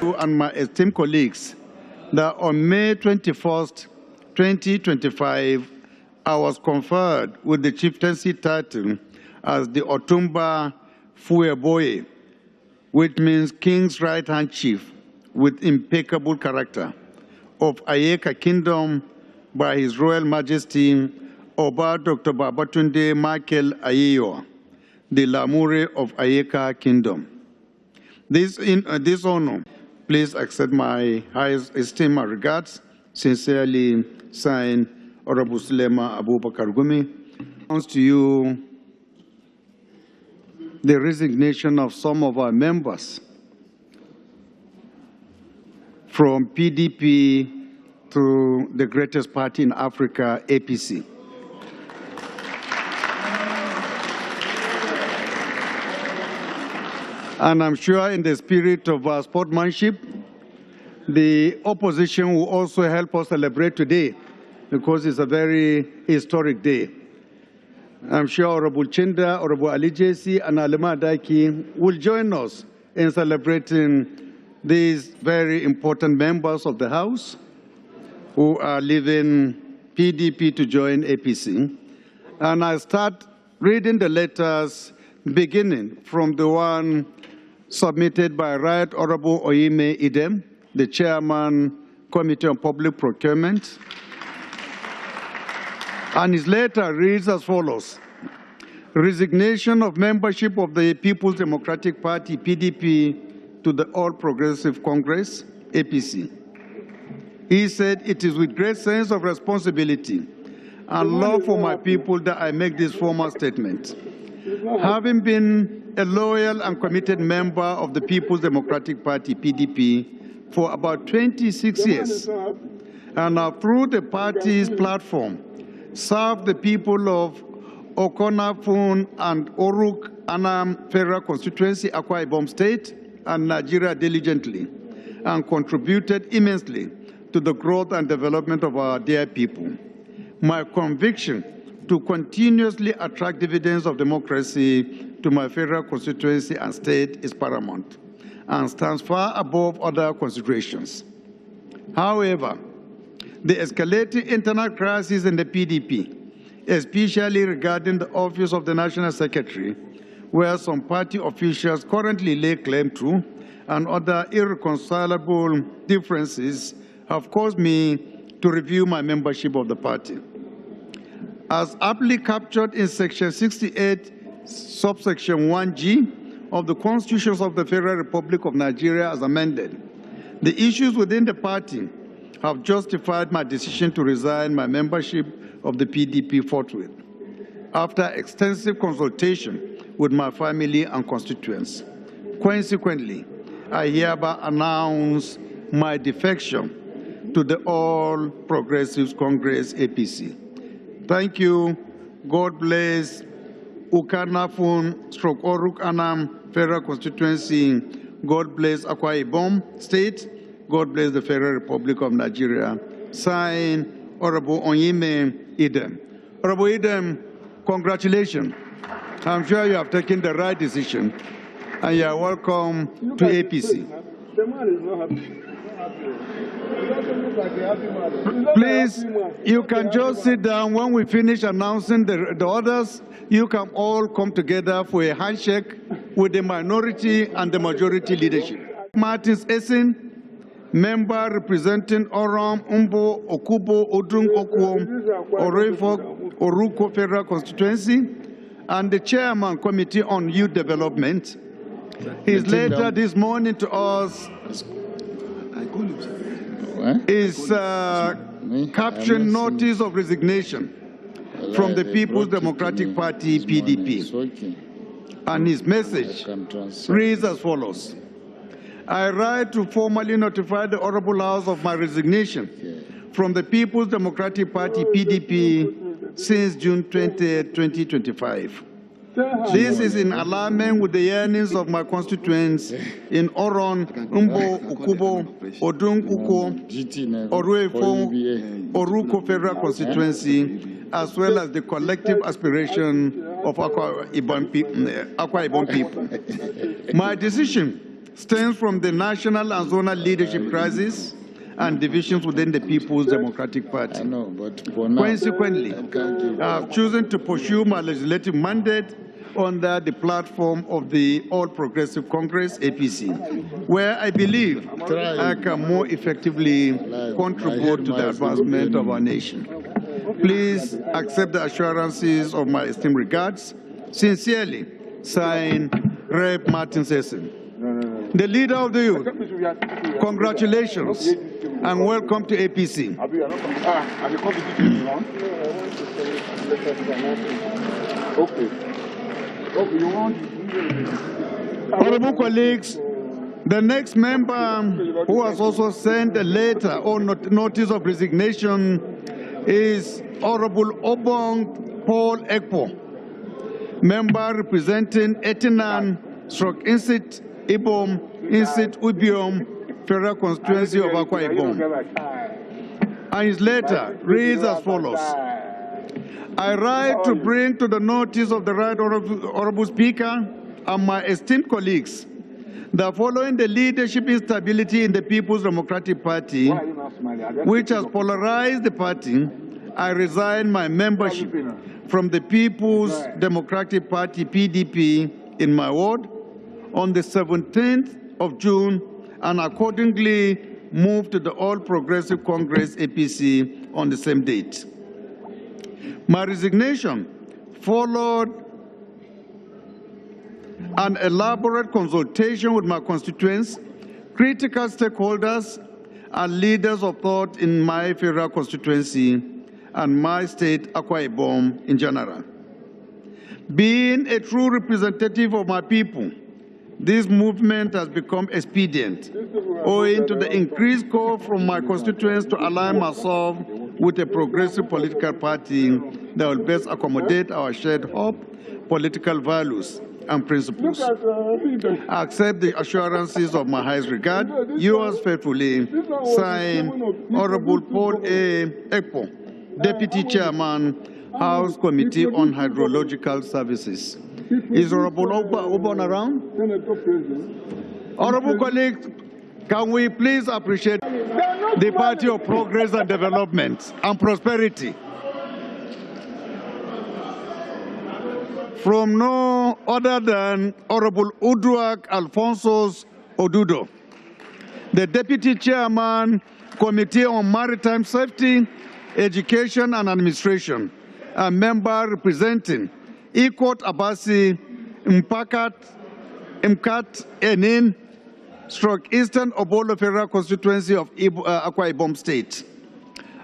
you and my esteemed colleagues that on May 21st, 2025, I was conferred with the chieftaincy title as the Otumba Fueboye, which means King's right-hand chief with impeccable character of Ayeka Kingdom by His Royal Majesty Oba Dr. Babatunde Michael Ayeyo, the Lamure of Ayeka Kingdom. This honor, please accept my highest esteem and regards. Sincerely signed, Honorable Sulema Abubakar Gumi. Announce to you the resignation of some of our members from PDP to the greatest party in Africa, APC. And I'm sure in the spirit of sportsmanship, the opposition will also help us celebrate today because it's a very historic day. I'm sure Honorable Chinda, Honorable Ali JC, and Alema Daiki will join us in celebrating these very important members of the House who are leaving PDP to join APC. And I start reading the letters beginning from the one submitted by Right Honorable Oyime Idem, the Chairman, Committee on Public Procurement. And his letter reads as follows: resignation of membership of the People's Democratic Party, PDP, to the All Progressive Congress, APC. He said, it is with great sense of responsibility and love for my people that I make this formal statement. Having been a loyal and committed member of the People's Democratic Party, PDP, for about 26 years, and through the party's platform, served the people of Okonafun and Oruk Anam Federal Constituency, Akwa Ibom State, and Nigeria diligently, and contributed immensely to the growth and development of our dear people. My conviction to continuously attract dividends of democracy to my federal constituency and state is paramount and stands far above other considerations. However, the escalating internal crisis in the PDP, especially regarding the office of the National Secretary, where some party officials currently lay claim to, and other irreconcilable differences, have caused me to review my membership of the party. As aptly captured in Section 68, subsection 1G of the Constitution of the Federal Republic of Nigeria as amended, the issues within the party have justified my decision to resign my membership of the PDP forthwith, after extensive consultation with my family and constituents. Consequently, I hereby announce my defection to the All Progressives Congress, APC. Thank you. God bless Ukanafun / Oruk Anam Federal Constituency. God bless Akwa Ibom State. God bless the Federal Republic of Nigeria. Signed, Honorable Oyime Idem. Honorable Idem, congratulations. I'm sure you have taken the right decision, and you are welcome to APC. The man is not happy. Please, you can just sit down. When we finish announcing the others, you can all come together for a handshake with the minority and the majority leadership. Martins Essen, member representing Oram, Umbo, Okubo, Odung, Okwom, Orefok, Oruko Federal Constituency, and the Chairman, Committee on Youth Development. His letter this morning to us is caption notice of resignation from the People's Democratic Party, PDP. And his message reads as follows: I write to formally notify the Honorable House of my resignation from the People's Democratic Party, PDP, since June 20, 2025. This is in alignment with the yearnings of my constituents in Oron, Umbo, Ukubo, Odung, Uko, Oruefo, Oruko Federal Constituency, as well as the collective aspiration of Akwa Ibom people. My decision stems from the national and zonal leadership crisis and divisions within the People's Democratic Party. I know, but for now, Consequently, I have chosen to pursue my legislative mandate under the platform of the All Progressive Congress, APC, where I believe I can more effectively contribute to the advancement of our nation. Please accept the assurances of my esteemed regards. Sincerely, signed, Rep. Martin Sesson, the leader of the youth. Congratulations and welcome to APC. Honorable colleagues, the next member who has also sent a letter or notice of resignation is Honorable Obong Paul Ekpo, member representing Etinan/Insit Ibom, Insit Ubiom, Federal Constituency of Akwa Ibom. And his letter reads as follows. I write to bring to the notice of the Right Honorable Speaker and my esteemed colleagues that following the leadership instability in the People's Democratic Party, which has polarized the party, I resign my membership from the People's Democratic Party, PDP, in my ward on the 17th of June and accordingly move to the All Progressive Congress, APC, on the same date. My resignation followed an elaborate consultation with my constituents, critical stakeholders, and leaders of thought in my federal constituency and my state, Akwa Ibom, in general. Being a true representative of my people, this movement has become expedient, owing to the increased call from my constituents to align myself with a progressive political party that will best accommodate our shared hope, political values, and principles. I accept the assurances of my highest regard. Yours faithfully, signed, Honorable Paul A. Ekpo, Deputy Chairman, House Committee on Hydrological Services. Is Honorable Obon around? Honorable colleagues, can we please appreciate the Party of Progress and Development and Prosperity? From no other than Honorable Uduak Alphonsus Odudo, the Deputy Chairman, Committee on Maritime Safety, Education and Administration, a member representing Ikot Abasi, Mkat Enin, Eastern Obolo Federal Constituency of Akwa Ibom State.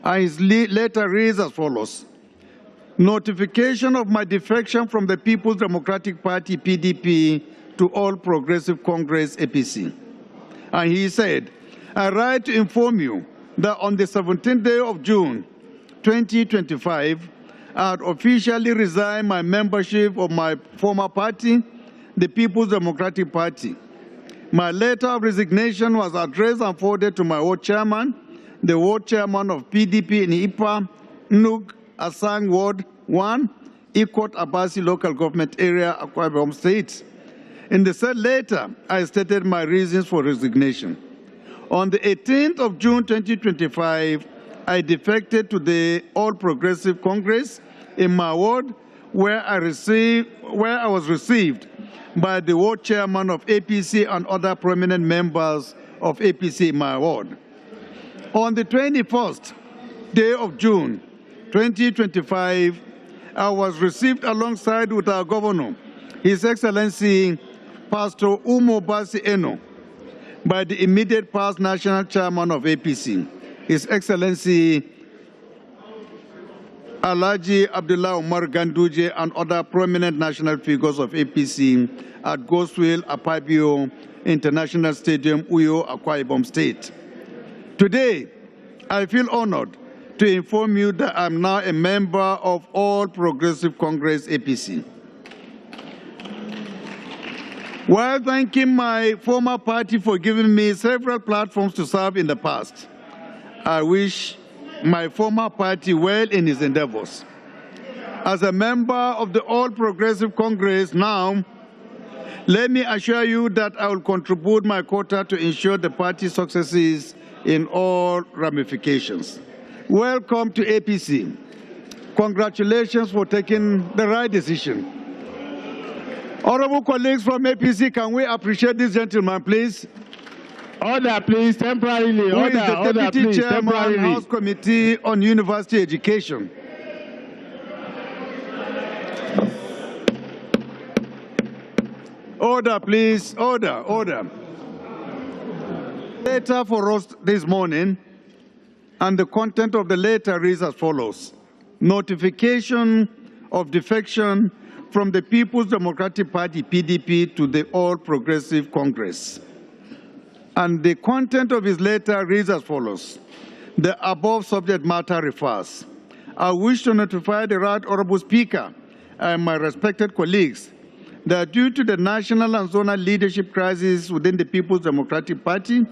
And his letter reads as follows. Notification of my defection from the People's Democratic Party, PDP, to All Progressive Congress, APC. And he said, I write to inform you that on the 17th day of June, 2025, I had officially resigned my membership of my former party, the People's Democratic Party. My letter of resignation was addressed and forwarded to my ward chairman, the ward chairman of PDP in Ipa, Nuk, Asang Ward 1, Ikot Abasi Local Government Area, Akwa Ibom State. In the said letter, I stated my reasons for resignation. On the 18th of June 2025, I defected to the All Progressive Congress in my ward, where I was received by the ward chairman of APC and other prominent members of APC in my ward. On the 21st day of June 2025, I was received alongside with our governor, His Excellency Pastor Umo Basi Eno, by the immediate past national chairman of APC, His Excellency Alhaji Abdullah Umar Ganduje and other prominent national figures of APC at Goswell Apabio International Stadium, Uyo, Akwa Ibom State. Today, I feel honored to inform you that I'm now a member of All Progressive Congress, APC. While thanking my former party for giving me several platforms to serve in the past, I wish my former party well in its endeavors. As a member of the All Progressive Congress now, Let me assure you that I will contribute my quota to ensure the party successes in all ramifications. Welcome to APC. Congratulations for taking the right decision. Honorable colleagues from APC, can we appreciate this gentleman, please? Order, please, temporarily. Who is the Deputy Chairman, House Committee on University Education. Order, please. Order. Letter for us this morning, and the content of the letter reads as follows. Notification of defection from the People's Democratic Party, PDP, to the All Progressive Congress. And the content of his letter reads as follows. The above subject matter refers. I wish to notify the Right Honorable Speaker and my respected colleagues that due to the national and zonal leadership crisis within the People's Democratic Party,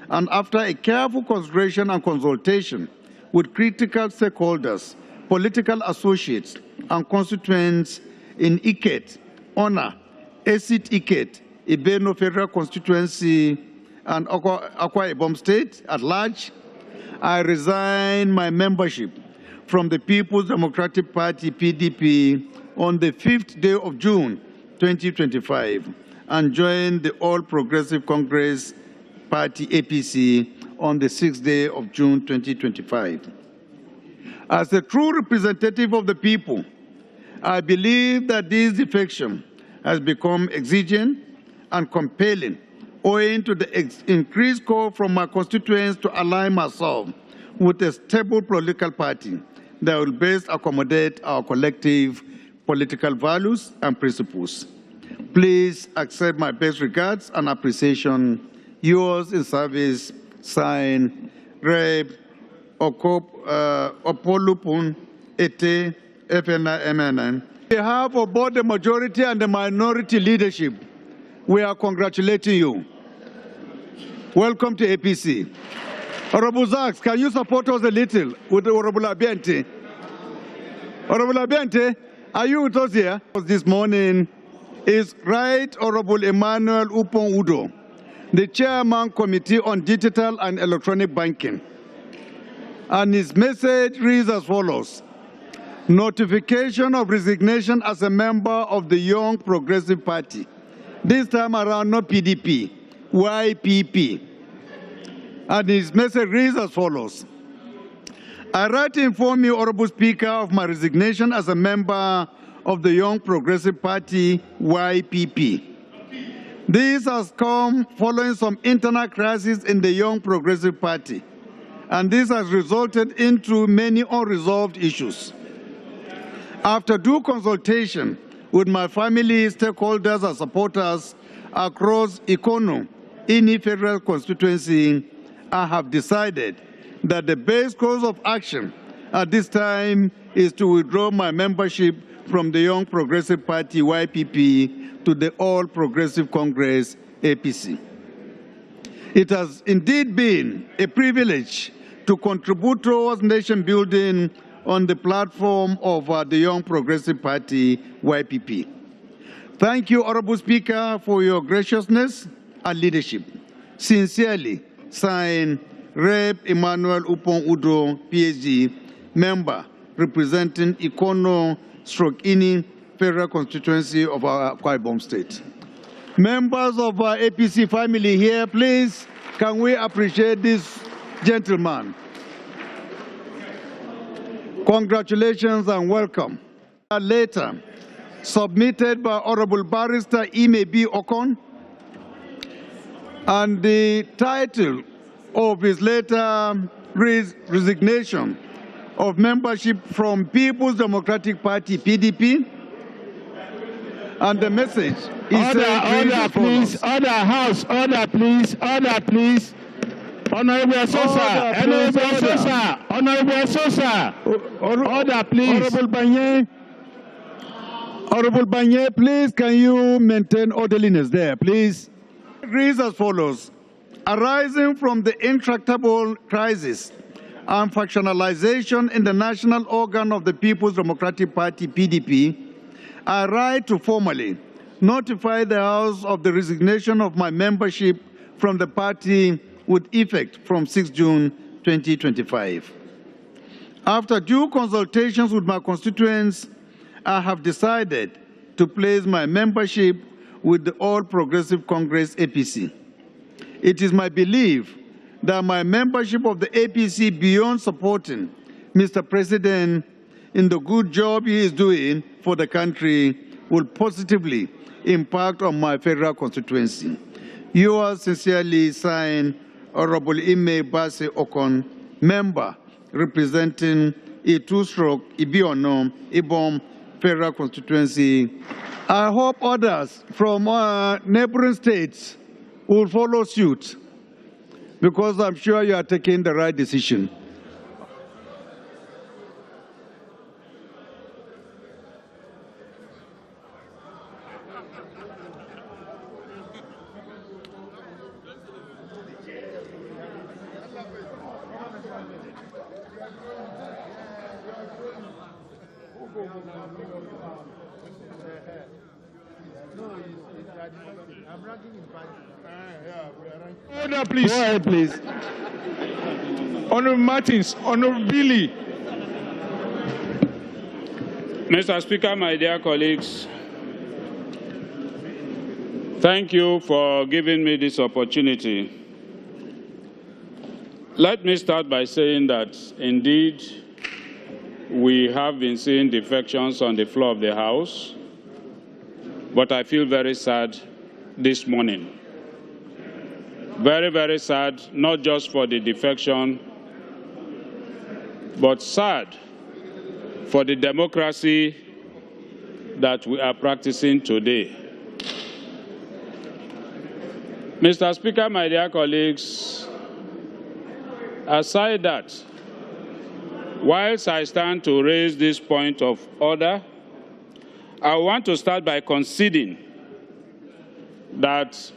and after a careful consideration and consultation with critical stakeholders, political associates, and constituents in Iket, Ona, Esit Iket, Ibeno Federal Constituency, and Akwa Ibom State at large, I resign my membership from the People's Democratic Party, PDP, on the 5th day of June, 2025, and join the All Progressive Congress Party, APC, on the 6th day of June, 2025. As a true representative of the people, I believe that this defection has become exigent and compelling owing to the increased call from my constituents to align myself with a stable political party that will best accommodate our collective political values and principles. Please accept my best regards and appreciation. Yours in service, signed, Rep. Opolupun Ete FNIMNN. On behalf of both the majority and the minority leadership, we are congratulating you. Welcome to APC. Honorable Zax, can you support us a little with Honorable Abiente? Honorable Abiente, are you with us here? This morning is Right Honorable Emmanuel Upon Udo, the Chairman Committee on Digital and Electronic Banking. And his message reads as follows. Notification of resignation as a member of the Young Progressive Party. This time around, not PDP, YPP. And his message reads as follows. I write to inform you, Honorable Speaker, of my resignation as a member of the Young Progressive Party, YPP. This has come following some internal crisis in the Young Progressive Party, and this has resulted into many unresolved issues. After due consultation with my family, stakeholders, and supporters across Ikono, Ini Federal Constituency, I have decided that the best course of action at this time is to withdraw my membership from the Young Progressive Party, YPP, to the All Progressive Congress, APC. It has indeed been a privilege to contribute towards nation building on the platform of the Young Progressive Party, YPP. Thank you, Honorable Speaker, for your graciousness and leadership. Sincerely, signed, Rep. Emmanuel Upon Udo, PhD, member representing Ikono/Ini Federal Constituency of our Akwa Ibom State. Members of our APC family here, please, can we appreciate this gentleman? Congratulations and welcome. A letter submitted by Honorable Barrister Imebi Okon, and the title of his letter reads Resignation of Membership from People's Democratic Party, PDP, and the message is order, please, order, House, order, please, order, please. Honorable Sosa, Honorable Sosa, Honorable Sosa, order, please. Honorable Banye, please, can you maintain orderliness there, please? It reads as follows. Arising from the intractable crisis and factionalization in the national organ of the People's Democratic Party, PDP, I write to formally notify the House of the resignation of my membership from the party with effect from 6 June 2025. After due consultations with my constituents, I have decided to place my membership with the All Progressive Congress APC. It is my belief that my membership of the APC, beyond supporting Mr. President in the good job he is doing for the country, will positively impact on my federal constituency. Yours sincerely signed, Honorable Ime Base Okon, member representing Itu-Stroke Ibiono Ibom Federal Constituency. I hope others from neighboring states will follow suit, because I'm sure you are taking the right decision. Order, please. Go ahead, please. Honorable Martins, Honorable Billy. Mr. Speaker, my dear colleagues, thank you for giving me this opportunity. Let me start by saying that, indeed, we have been seeing defections on the floor of the House, but I feel very sad this morning. Very, very sad, not just for the defection, but sad for the democracy that we are practicing today. Mr. Speaker, my dear colleagues, aside that, whilst I stand to raise this point of order, I want to start by conceding that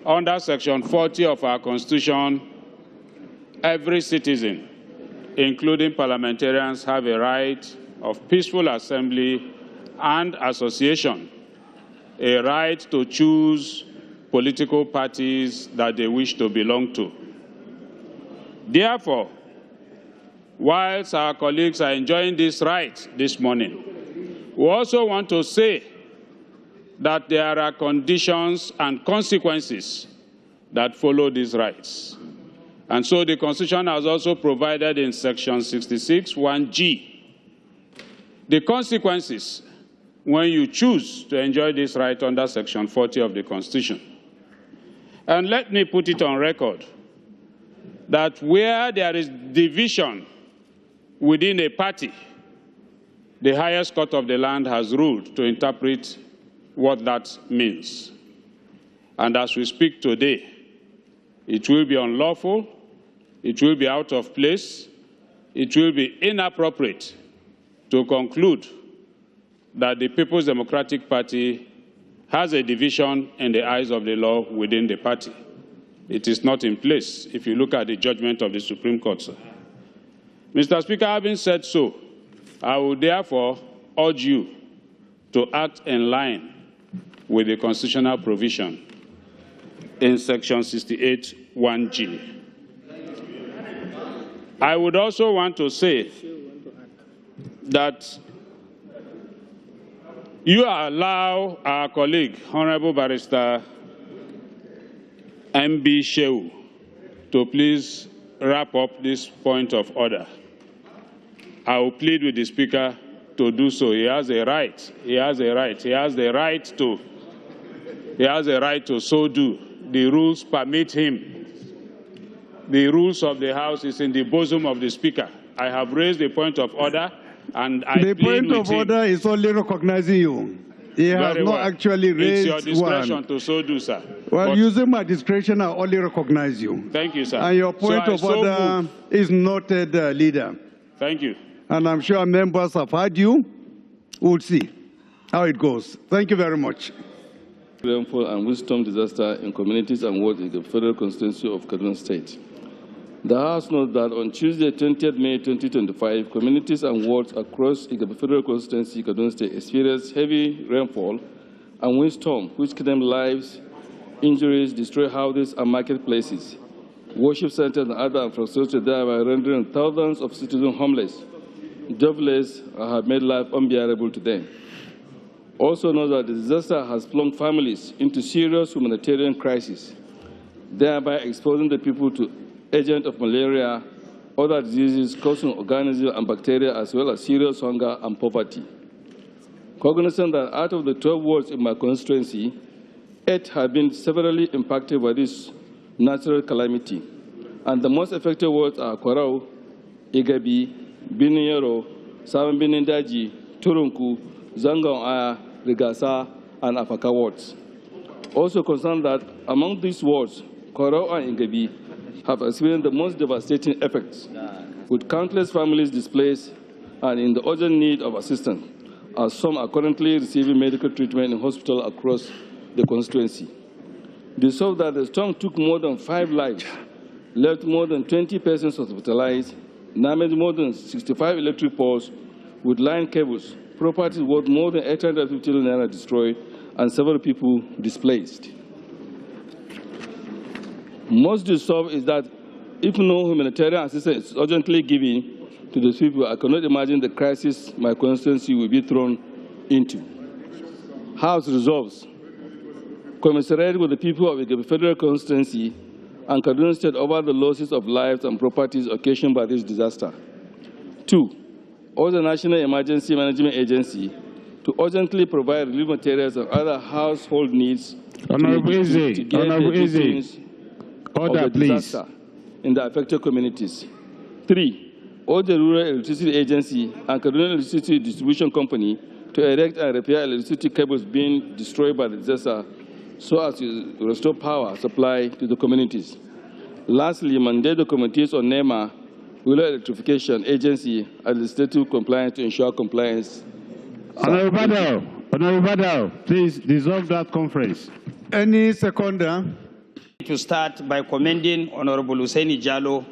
under Section 40 of our Constitution, every citizen, including parliamentarians, have a right of peaceful assembly and association, a right to choose political parties that they wish to belong to. Therefore, whilst our colleagues are enjoying this right this morning, we also want to say that there are conditions and consequences that follow these rights. And so the Constitution has also provided in Section 66, 1G, the consequences when you choose to enjoy this right under Section 40 of the Constitution. And let me put it on record that where there is division within a party, the highest court of the land has ruled to interpret what that means. And as we speak today, it will be unlawful, it will be out of place, it will be inappropriate to conclude that the People's Democratic Party has a division in the eyes of the law within the party. It is not in place if you look at the judgment of the Supreme Court, sir. Mr. Speaker, having said so, I will therefore urge you to act in line with the constitutional provision in Section 68, 1G. I would also want to say that you allow our colleague, Honorable Barrister M.B. Shehu, to please wrap up this point of order. I will plead with the Speaker to do so. He has a right. He has a right. He has the right to. He has a right to so do. The rules permit him. The rules of the House is in the bosom of the Speaker. I have raised a point of order, and I plead with him. The point of order is only recognizing you. He has not actually raised one. It's your discretion to so do, sir. Well, but using my discretion, I only recognize you. Thank you, sir. And your point of order is noted, leader. Thank you. And I'm sure members have heard you. We'll see how it goes. Thank you very much. Rainfall and wisdom disaster in communities and wards in the Federal Constituency of Kaduna State. The House notes that on Tuesday, 20th May 2025, communities and wards across the Federal Constituency, Kaduna State, experienced heavy rainfall and windstorm, which claimed lives, injuries, destroyed houses and marketplaces, worship centers and other infrastructure, thereby rendering thousands of citizens homeless, jobless, and have made life unbearable to them. Also know that the disaster has flung families into serious humanitarian crisis, thereby exposing the people to agents of malaria, other diseases causing organisms and bacteria, as well as serious hunger and poverty. Cognizant that out of the 12 wards in my constituency, 8 have been severely impacted by this natural calamity, and the most affected wards are Kwarau, Igabi, Bininyero, Sabon Daji, Turunku, Zangaon Aya, Rigasa, and Afaka wards. Also concerned that among these wards, Kwarau and Igabi have experienced the most devastating effects, with countless families displaced and in the urgent need of assistance, as some are currently receiving medical treatment in hospitals across the constituency. They saw that the storm took more than 5 lives, left more than 20 persons hospitalized, damaged more than 65 electric poles with line cables, properties worth more than 850 million naira destroyed, and several people displaced. Most disturbing is that if no humanitarian assistance is urgently given to those people, I cannot imagine the crisis my constituency will be thrown into. House resolves commiserate with the people of the federal constituency and Kaduna State over the losses of lives and properties occasioned by this disaster. 2, urge the National Emergency Management Agency to urgently provide relief materials and other household needs Honorable Eze, order, please, in the affected communities. 3, urge the Rural Electricity Agency and Kaduna Electricity Distribution Company to erect and repair electricity cables being destroyed by the disaster so as to restore power supply to the communities. Lastly, mandate the committees on NEMA, Rural Electrification Agency, and legislative compliance to ensure compliance. Honorable Badal, please dissolve that conference. Any seconder? To start by commending Honorable Hussaini Jallo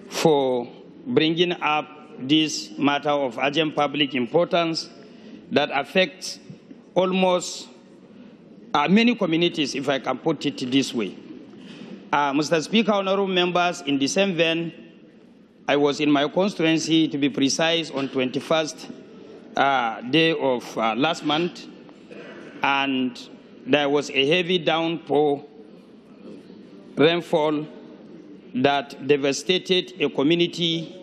for bringing up this matter of urgent public importance that affects almost many communities, if I can put it this way. Mr. Speaker, honorable members, in the same vein, I was in my constituency, to be precise, on 21st day of last month, and there was a heavy downpour, rainfall that devastated a community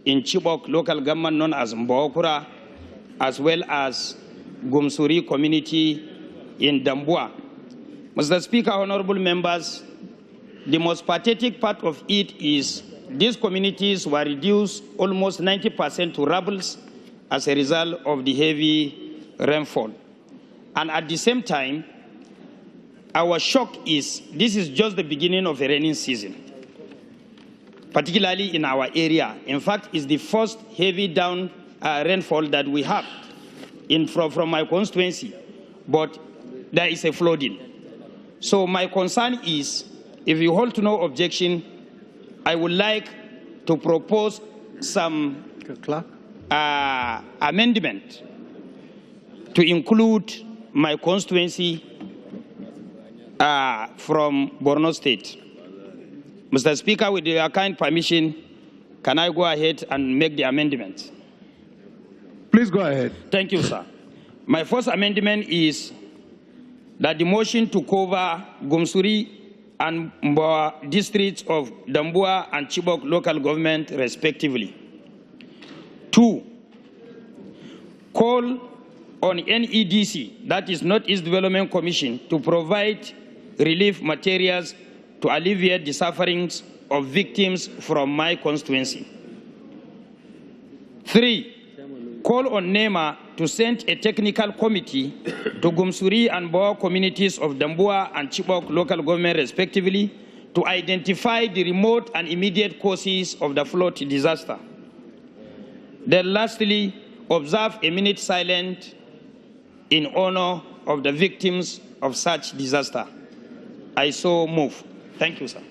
in Chibok local government known as Mbokura, as well as Gumsuri community in Dambua. Mr. Speaker, honorable members, the most pathetic part of it is these communities were reduced almost 90% to rubbles as a result of the heavy rainfall. And at the same time, our shock is this is just the beginning of a rainy season, particularly in our area. In fact, it's the first heavy rainfall that we have from my constituency, but there is a flooding. So my concern is, if you hold to no objection, I would like to propose some amendment to include my constituency from Borno State. Mr. Speaker, with your kind permission, can I go ahead and make the amendment? Please go ahead. Thank you, sir. My first amendment is that the motion to cover Gumsuri and Mboa districts of Dambua and Chibok local government, respectively. 2, call on NEDC, that is Northeast Development Commission, to provide relief materials to alleviate the sufferings of victims from my constituency. 3, call on NEMA to send a technical committee to Gumsuri and Boa communities of Dambua and Chibok local government, respectively, to identify the remote and immediate causes of the flood disaster. Then lastly, observe a minute silence in honor of the victims of such disaster. I so move. Thank you, sir.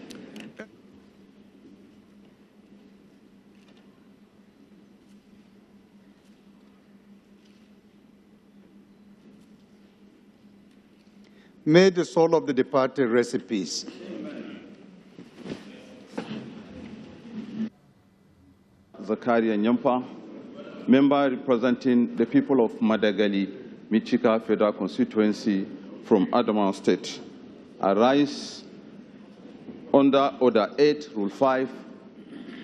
May the soul of the departed rest in peace. Zakaria Nyampa, member representing the people of Madagali, Michika Federal Constituency from Adamawa State. I rise under Order 8, Rule 5,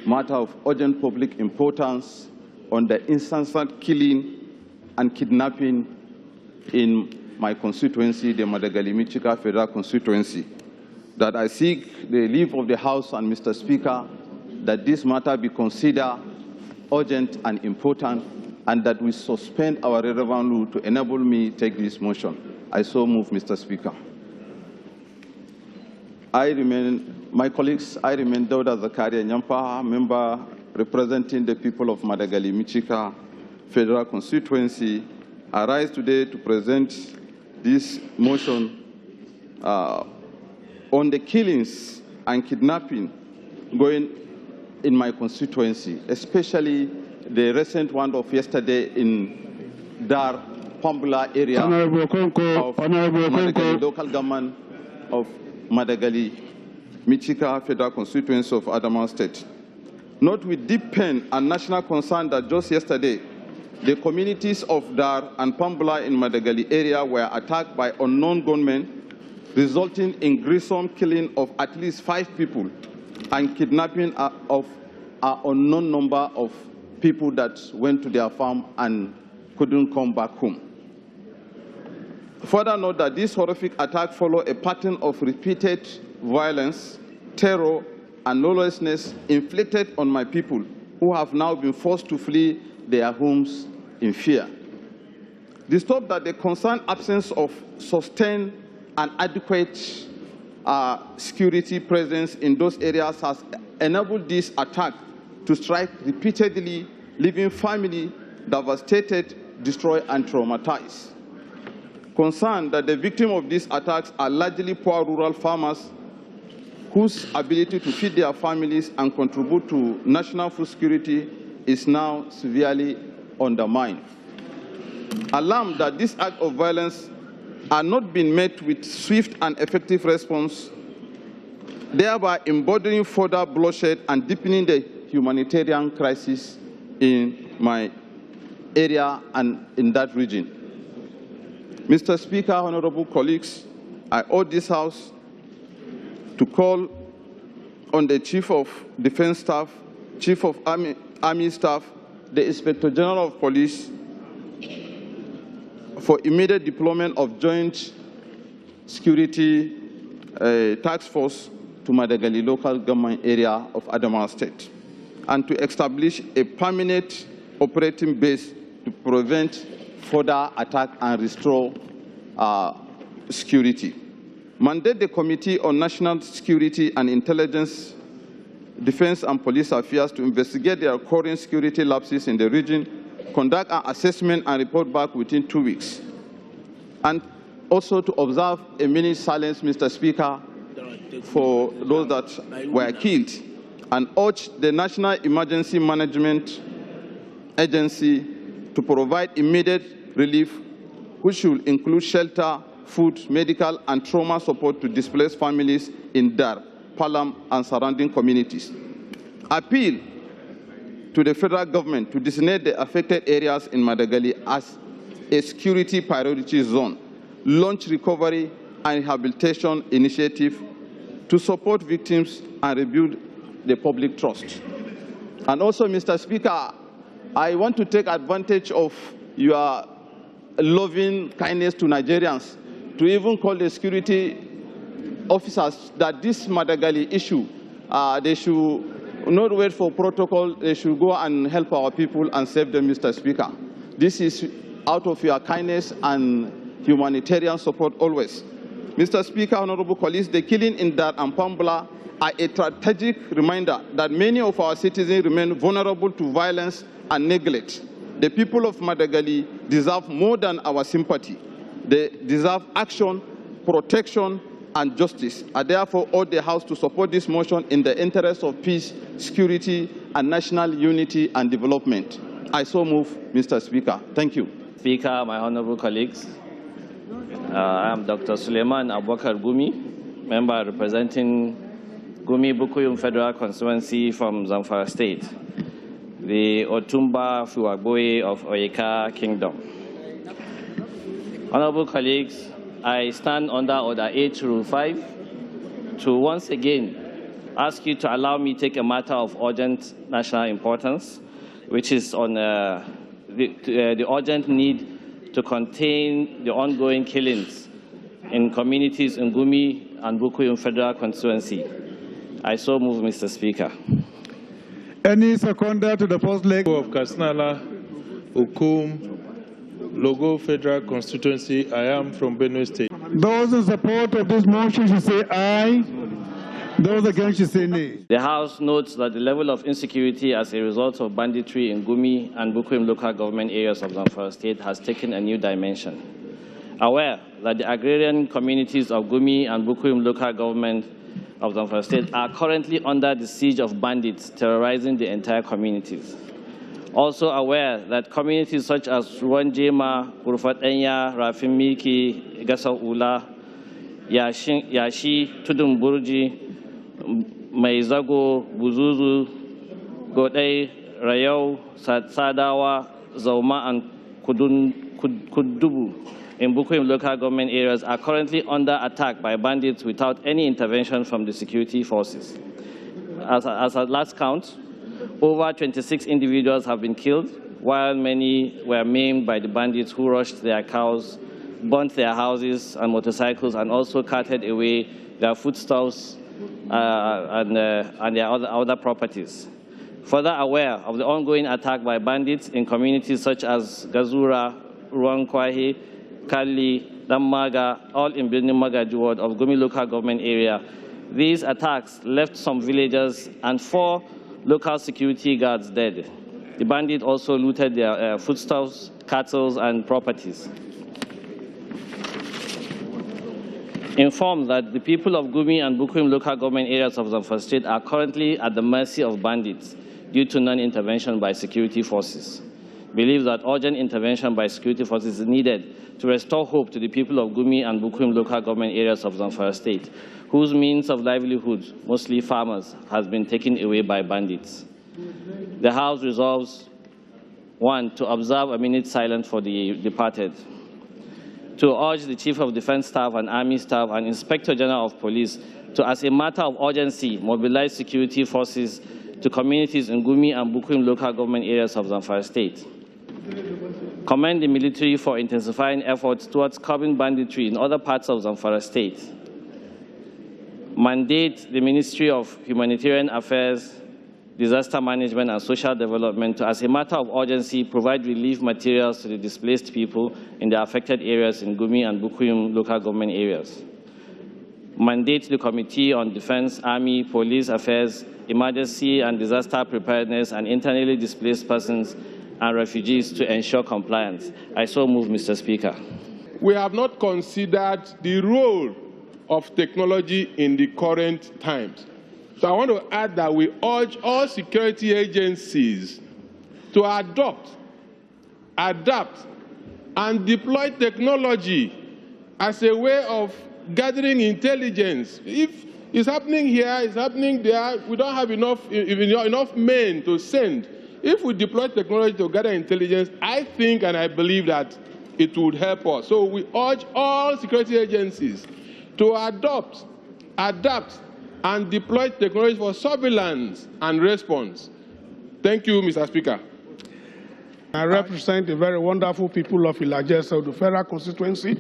matter of urgent public importance on the incessant killing and kidnapping in my constituency, the Madagali Michika Federal Constituency, that I seek the leave of the House and Mr. Speaker that this matter be considered urgent and important, and that we suspend our relevant rule to enable me to take this motion. I so move, Mr. Speaker. My colleagues, I remain Dauda Zakaria Nyampa, member representing the people of Madagali Michika Federal Constituency. I rise today to present this motion on the killings and kidnapping going in my constituency, especially the recent one of yesterday in Dar Pambula area of Madagali local government of Madagali Michika Federal Constituency of Adamawa State. Note with deep pain and national concern that just yesterday, the communities of Dar and Pambula in Madagali area were attacked by unknown gunmen, resulting in gruesome killing of at least 5 people and kidnapping of an unknown number of people that went to their farm and couldn't come back home. Further note that this horrific attack followed a pattern of repeated violence, terror, and lawlessness inflicted on my people, who have now been forced to flee their homes in fear. Disturbed that the concerned absence of sustained and adequate security presence in those areas has enabled this attack to strike repeatedly, leaving family devastated, destroyed, and traumatized. Concerned that the victims of these attacks are largely poor rural farmers whose ability to feed their families and contribute to national food security is now severely undermined. Alarmed that this act of violence are not being met with swift and effective response, thereby embodying further bloodshed and deepening the humanitarian crisis in my area and in that region. Mr. Speaker, honorable colleagues, I urge this House to call on the Chief of Defense Staff, Chief of Army Staff, the Inspector General of Police for immediate deployment of joint security task force to Madagali local government area of Adamawa State, and to establish a permanent operating base to prevent further attack and restore security. Mandate the Committee on National Security and Intelligence, Defense and Police Affairs to investigate the occurring security lapses in the region, conduct an assessment and report back within 2 weeks. And also to observe a minute silence, Mr. Speaker, for those that were killed, and urge the National Emergency Management Agency to provide immediate relief, which should include shelter, food, medical, and trauma support to displaced families in Dar, Palam, and surrounding communities. Appeal to the federal government to designate the affected areas in Madagali as a security priority zone, launch recovery and rehabilitation initiative to support victims and rebuild the public trust. And also, Mr. Speaker, I want to take advantage of your loving kindness to Nigerians to even call the security officers that this Madagali issue, they should not wait for protocol, they should go and help our people and save them, Mr. Speaker. This is out of your kindness and humanitarian support always. Mr. Speaker, honorable colleagues, the killing in Dar and Pambula are a strategic reminder that many of our citizens remain vulnerable to violence and neglect. The people of Madagali deserve more than our sympathy. They deserve action, protection, and justice. I therefore urge the House to support this motion in the interest of peace, security, and national unity and development. I so move, Mr. Speaker. Thank you. Speaker, my honorable colleagues, I am Dr. Suleiman Abubakar Gumi, member representing Gumi Bukuyum Federal Constituency from Zamfara State, the Otumba Fuwagboye of Oyeka Kingdom. Honorable colleagues, I stand under Order 8 Rule 5 to once again ask you to allow me to take a matter of urgent national importance, which is on the urgent need to contain the ongoing killings in communities in Gumi and Bukuyum Federal Constituency. I so move, Mr. Speaker. Any seconder to the first leg of Kasnala, Ukum, Logo Federal Constituency. I am from Benue State. Those in support of this motion should say aye. Those against should say nay. The House notes that the level of insecurity as a result of banditry in Gumi and Bukuyum local government areas of Zamfara State has taken a new dimension. Aware that the agrarian communities of Gumi and Bukuyum local government of Zamfara State are currently under the siege of bandits terrorizing the entire communities. Also aware that communities such as Ruwanjema, Urfat Enya, Rafin Miki, Gasa Ula, Yashi, Tudun Burji, Maizago, Buzuzu, Godei, Rayau, Sadawa, Zauma, and Kudubu in Bukuyum local government areas are currently under attack by bandits without any intervention from the security forces. As at last count, over 26 individuals have been killed, while many were maimed by the bandits who rushed their cows, burnt their houses and motorcycles, and also carted away their foodstuffs and their other properties. Further aware of the ongoing attack by bandits in communities such as Gazura, Ruankwahi, Kali, Damaga, all in Birnin Magaji ward of Gumi local government area, these attacks left some villagers and 4 local security guards dead. The bandits also looted their foodstuffs, cattle, and properties. Informed that the people of Gumi and Bukuyum local government areas of Zamfara State are currently at the mercy of bandits due to non-intervention by security forces. Believe that urgent intervention by security forces is needed to restore hope to the people of Gumi and Bukuyum local government areas of Zamfara State, whose means of livelihood, mostly farmers, has been taken away by bandits. The House resolves, 1, to observe a minute silence for the departed, to urge the Chief of Defense Staff and Army Staff and Inspector General of Police to, as a matter of urgency, mobilize security forces to communities in Gumi and Bukuyum local government areas of Zamfara State. Commend the military for intensifying efforts towards curbing banditry in other parts of Zamfara State. Mandate the Ministry of Humanitarian Affairs, Disaster Management and Social Development to, as a matter of urgency, provide relief materials to the displaced people in the affected areas in Gumi and Bukuyum local government areas. Mandate the Committee on Defense, Army, Police Affairs, Emergency and Disaster Preparedness and Internally Displaced Persons and Refugees to ensure compliance. I so move, Mr. Speaker. We have not considered the role of technology in the current times. So I want to add that we urge all security agencies to adapt, and deploy technology as a way of gathering intelligence. If it's happening here, it's happening there, we don't have enough men to send. If we deploy technology to gather intelligence, I think and I believe that it would help us. So we urge all security agencies to adapt, and deploy technology for surveillance and response. Thank you, Mr. Speaker. I represent the very wonderful people of Ilajes of the Federal Constituency.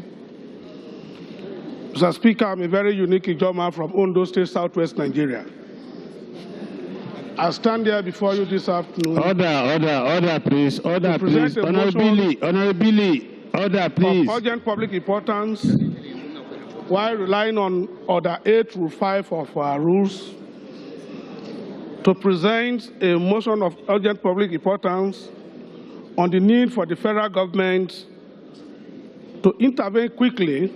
Mr. Speaker, I'm a very unique Ijoma from Ondo State, Southwest Nigeria. I stand here before you this afternoon. Order, please. Order, please. Honorably, order, please. Of urgent public importance, while relying on Order 8 Rule 5 of our rules, to present a motion of urgent public importance on the need for the federal government to intervene quickly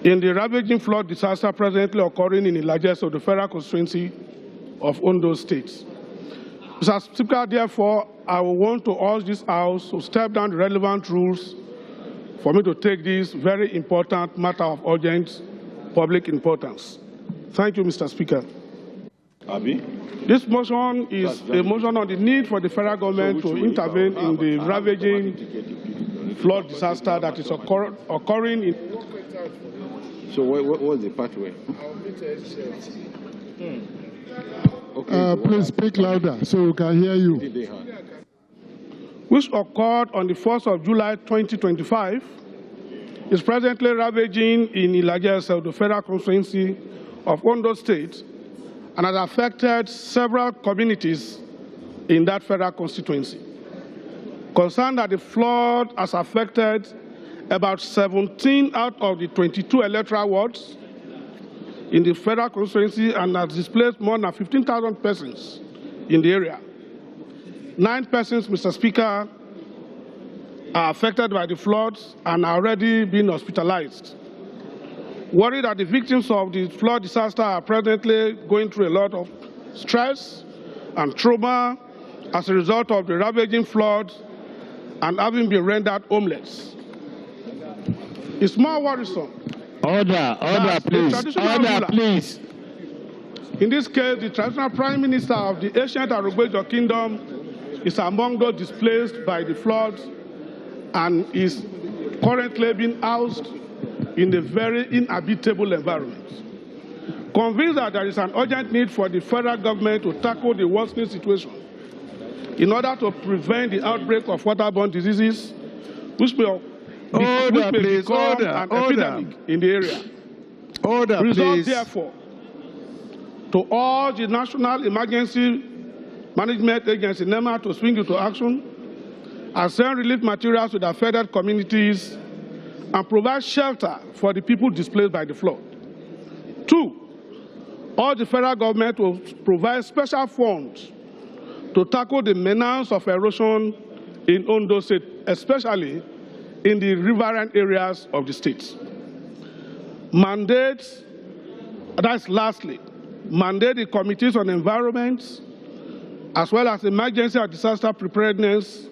in the ravaging flood disaster presently occurring in the largest of the federal constituency of Ondo State. Mr. Speaker, therefore, I will want to urge this House to step down the relevant rules for me to take this very important matter of urgent public importance. Thank you, Mr. Speaker. Abi? This motion is a motion on the need for the federal government to intervene in the ravaging flood disaster that is occurring in. So what was the pathway? Okay, please speak louder so we can hear you. Which occurred on the 1st of July 2025, is presently ravaging in Ilaje, the federal constituency of Ondo State, and has affected several communities in that federal constituency. Concerned that the flood has affected about 17 out of the 22 electoral wards in the federal constituency and has displaced more than 15,000 persons in the area. 9 persons, Mr. Speaker, are affected by the floods and are already being hospitalized. Worried that the victims of the flood disaster are presently going through a lot of stress and trauma as a result of the ravaging flood and having been rendered homeless. It's more worrisome. Order, please. Order, please. In this case, the traditional prime minister of the ancient Arugbejo kingdom is among those displaced by the floods and is currently being housed in a very inhabitable environment. Convinced that there is an urgent need for the federal government to tackle the worsening situation in order to prevent the outbreak of waterborne diseases, which may become an epidemic in the area. Result, therefore, to urge the National Emergency Management Agency, NEMA, to swing into action and send relief materials to the affected communities and provide shelter for the people displaced by the flood. 2, urge the federal government to provide special funds to tackle the menace of erosion in Ondo State, especially in the riverine areas of the state. Mandate, that's lastly, mandate the committees on environment as well as emergency and disaster preparedness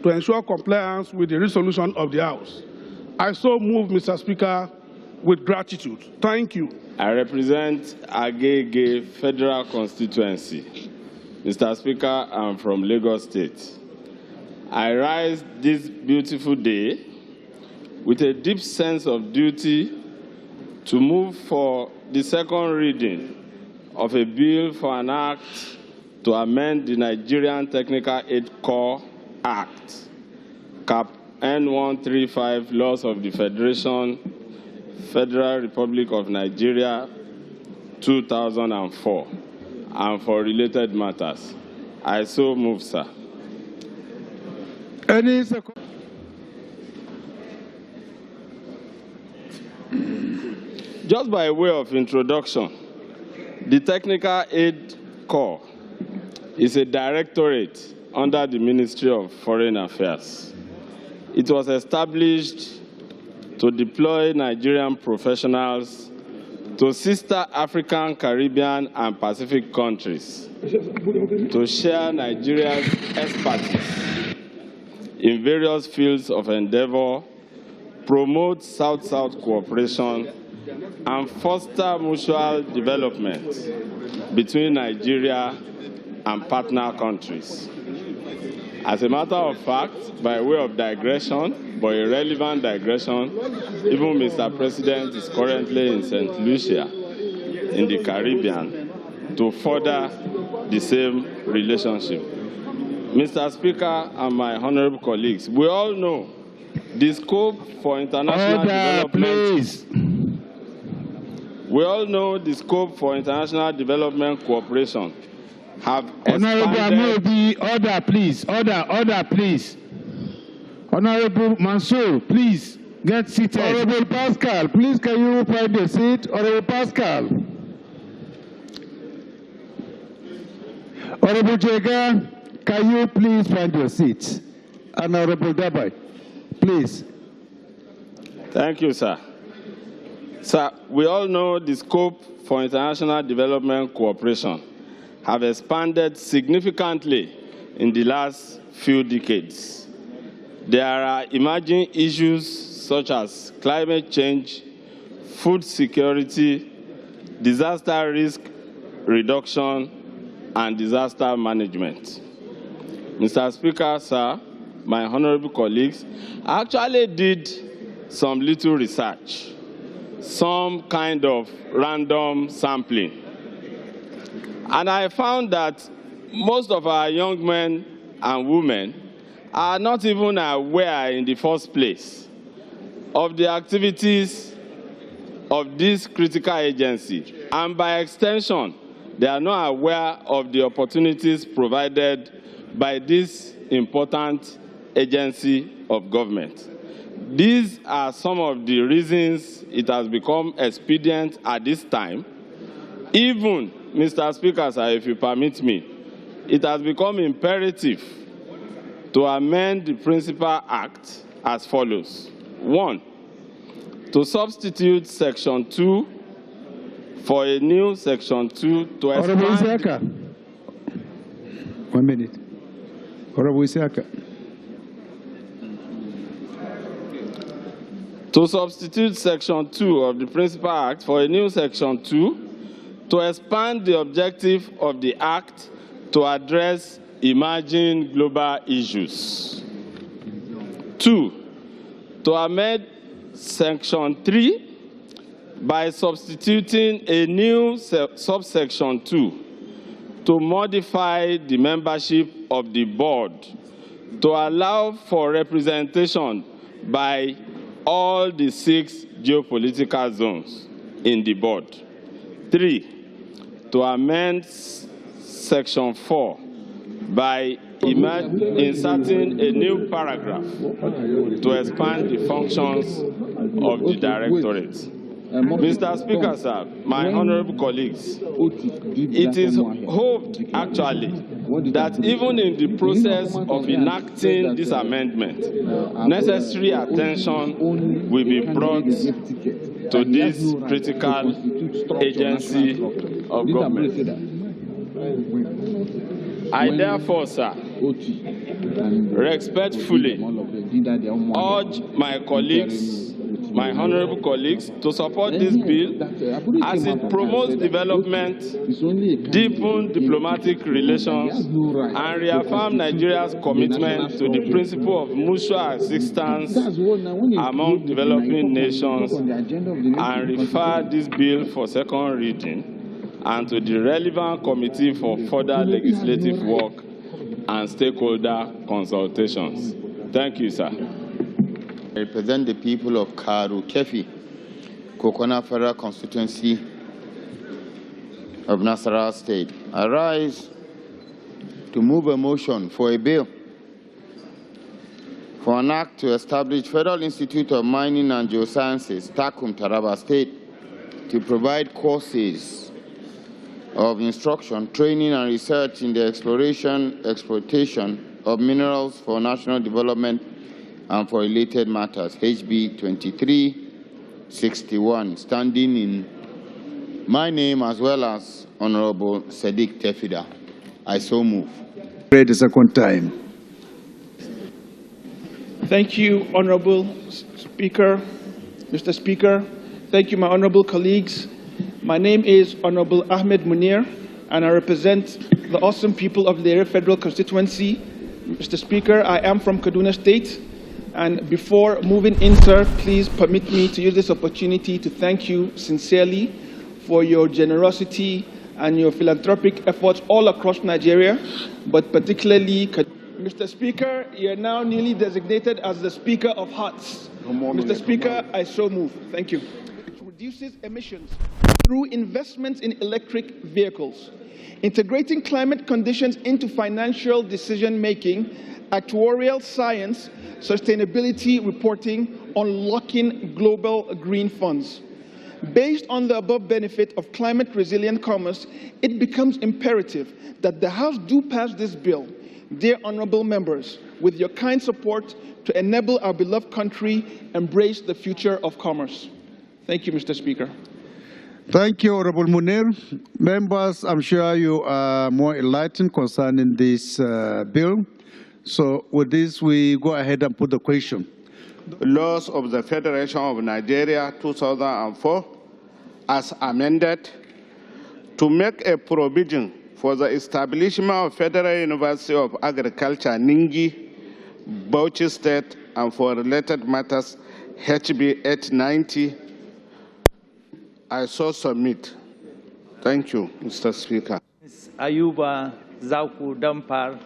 to ensure compliance with the resolution of the House. I so move, Mr. Speaker, with gratitude. Thank you. I represent Agege Federal Constituency. Mr. Speaker, I'm from Lagos State. I rise this beautiful day with a deep sense of duty to move for the second reading of a bill for an act to amend the Nigerian Technical Aid Corps Act, Cap N135, Laws of the Federation, Federal Republic of Nigeria, 2004, and for related matters. I so move, sir. Any second? Just by way of introduction, the Technical Aid Corps is a directorate under the Ministry of Foreign Affairs. It was established to deploy Nigerian professionals to sister African, Caribbean, and Pacific countries to share Nigeria's expertise in various fields of endeavor, promote South-South cooperation, and foster mutual development between Nigeria and partner countries. As a matter of fact, by way of digression, but a relevant digression, even Mr. President is currently in St. Lucia in the Caribbean to further the same relationship. Mr. Speaker and my honorable colleagues, we all know the scope for international development. Please. We all know the scope for international development cooperation have expanded. Honorable Amobi, order, please. Order, please. Honorable Mansour, please get seated. Honorable Pascal, please can you find a seat? Honorable Pascal. Honorable Jega, can you please find your seat? Honorable Dabai, please. Thank you, sir. Sir, we all know the scope for international development cooperation have expanded significantly in the last few decades. There are emerging issues such as climate change, food security, disaster risk reduction, and disaster management. Mr. Speaker, sir, my honorable colleagues, I actually did some little research, some kind of random sampling. And I found that most of our young men and women are not even aware in the first place of the activities of this critical agency. And by extension, they are not aware of the opportunities provided by this important agency of government. These are some of the reasons it has become expedient at this time. Even, Mr. Speaker, sir, if you permit me, it has become imperative to amend the Principal Act as follows. 1, to substitute Section 2 for a new Section 2 to expand... 1 minute. Honorable Isaka. To substitute Section 2 of the Principal Act for a new Section 2 to expand the objective of the Act to address emerging global issues. 2, to amend Section 3 by substituting a new subsection 2 to modify the membership of the board to allow for representation by all the 6 geopolitical zones in the board. 3, to amend Section 4 by inserting a new paragraph to expand the functions of the directorate. Mr. Speaker, sir, my honorable colleagues, it is hoped actually that even in the process of enacting this amendment, necessary attention will be brought to this critical agency of government. I therefore, sir, respectfully urge my colleagues, my honorable colleagues, to support this bill as it promotes development, deepens diplomatic relations, and reaffirms Nigeria's commitment to the principle of mutual assistance among developing nations, and refer this bill for second reading and to the relevant committee for further legislative work and stakeholder consultations. Thank you, sir. I represent the people of Karu Kefi, Kokona Federal Constituency of Nasarawa State. I rise to move a motion for a bill for an act to establish Federal Institute of Mining and Geosciences, Takum, Taraba State, to provide courses of instruction, training, and research in the exploration, exploitation of minerals for national development and for related matters, HB 2361, standing in my name as well as Honorable Sadiq Tefida. I so move. Read the second time. Thank you, Honorable Speaker, Mr. Speaker. Thank you, my honorable colleagues. My name is Honorable Ahmed Munir, and I represent the awesome people of the Lere Federal Constituency. Mr. Speaker, I am from Kaduna State. And before moving in, sir, please permit me to use this opportunity to thank you sincerely for your generosity and your philanthropic efforts all across Nigeria, but particularly, Mr. Speaker, you are now newly designated as the Speaker of Hearts. Mr. Speaker, I so move. Thank you. Which reduces emissions through investments in electric vehicles, integrating climate conditions into financial decision-making, actuarial science, sustainability reporting, unlocking global green funds. Based on the above benefit of climate-resilient commerce, it becomes imperative that the House do pass this bill, dear honorable members, with your kind support to enable our beloved country embrace the future of commerce. Thank you, Mr. Speaker. Thank you, Honorable Munir. Members, I'm sure you are more enlightened concerning this bill. So with this, we go ahead and put the question. laws of the Federation of Nigeria 2004 as amended to make a provision for the establishment of Federal University of Agriculture, Ningi, Bauchi State, and for related matters, HB 890, I so submit. Thank you, Mr. Speaker. Ms. Ayuba Zaku Dampar,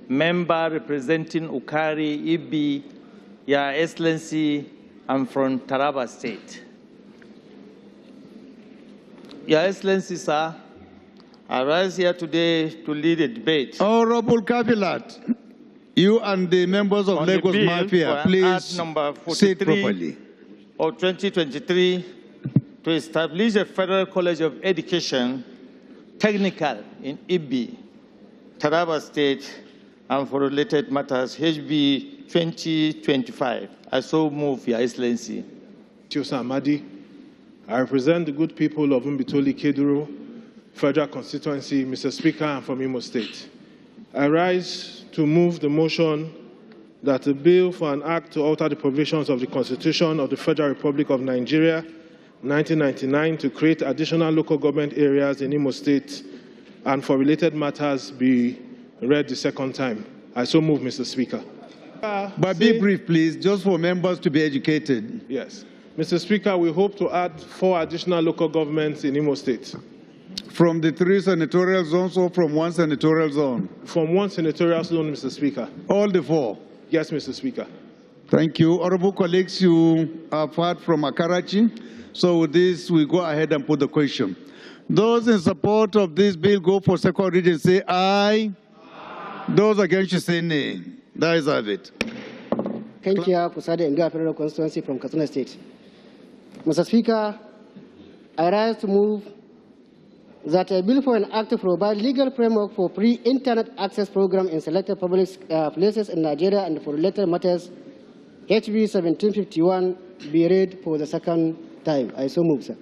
member representing Ukari, Ibi, Your Excellency, I'm from Taraba State. Your Excellency, sir, I rise here today to lead a debate. Honorable Kabilat, you and the members of Lagos Mafia, please sit properly. Of 2023 to establish a Federal College of Education, Technical in Ibi, Taraba State, and for related matters, HB 2025. I so move, Your Excellency. Amadi, I represent the good people of Umbitoli Keduru, Federal Constituency, Mr. Speaker, I'm from Imo State. I rise to move the motion that a bill for an act to alter the provisions of the Constitution of the Federal Republic of Nigeria, 1999, to create additional local government areas in Imo State and for related matters be read the second time. I so move, Mr. Speaker. But be brief, please, just for members to be educated. Yes. Mr. Speaker, we hope to add 4 additional local governments in Imo State. From the 3 senatorial zones or from 1 senatorial zone? From 1 senatorial zone, Mr. Speaker. All the 4? Yes, Mr. Speaker. Thank you. Honorable colleagues, you have heard from Akarachi. So with this, we go ahead and put the question. Those in support of this bill go for second reading, say aye. Those against you say nay. That is it. Thank you, Kusade Nga Federal Constituency from Katsina State. Mr. Speaker, I rise to move that a bill for an act to provide legal framework for free internet access program in selected public places in Nigeria and for related matters, HB 1751, be read for the second time. I so move, sir.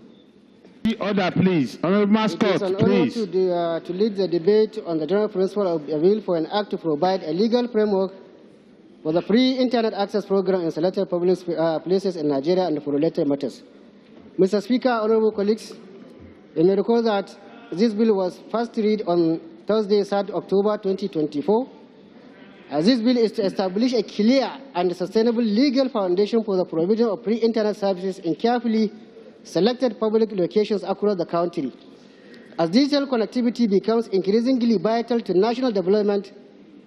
Order, please. Honorable Mascot, please. To lead the debate on the general principle of a bill for an act to provide a legal framework for the free internet access program in selected public places in Nigeria and for related matters. Mr. Speaker, honorable colleagues, you may recall that this bill was first read on Thursday, 3rd October 2024. This bill is to establish a clear and sustainable legal foundation for the provision of free internet services in carefully selected public locations across the country. As digital connectivity becomes increasingly vital to national development,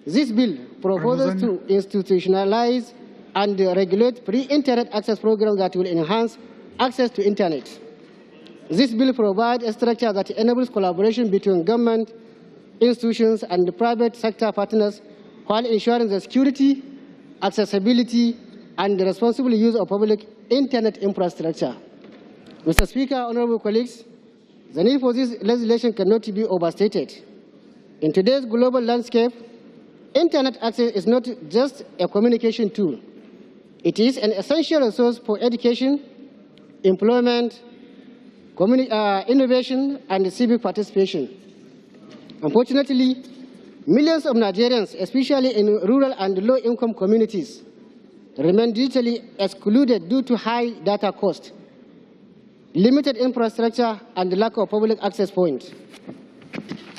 this bill proposes to institutionalize and regulate free internet access programs that will enhance access to internet. This bill provides a structure that enables collaboration between government, institutions, and the private sector partners while ensuring the security, accessibility, and the responsible use of public internet infrastructure. Mr. Speaker, honorable colleagues, the need for this legislation cannot be overstated. In today's global landscape, internet access is not just a communication tool. It is an essential resource for education, employment, innovation, and civic participation. Unfortunately, millions of Nigerians, especially in rural and low-income communities, remain digitally excluded due to high data costs, limited infrastructure, and lack of public access points.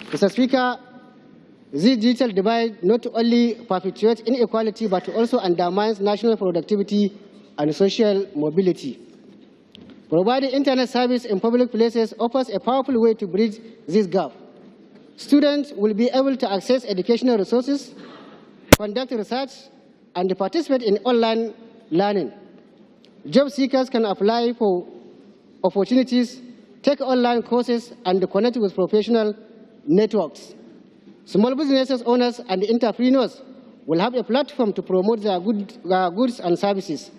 Mr. Speaker, this digital divide not only perpetuates inequality but also undermines national productivity and social mobility. Providing internet service in public places offers a powerful way to bridge this gap. Students will be able to access educational resources, conduct research, and participate in online learning. Job seekers can apply for opportunities, take online courses, and connect with professional networks. Small businesses owners and entrepreneurs will have a platform to promote their goods and services,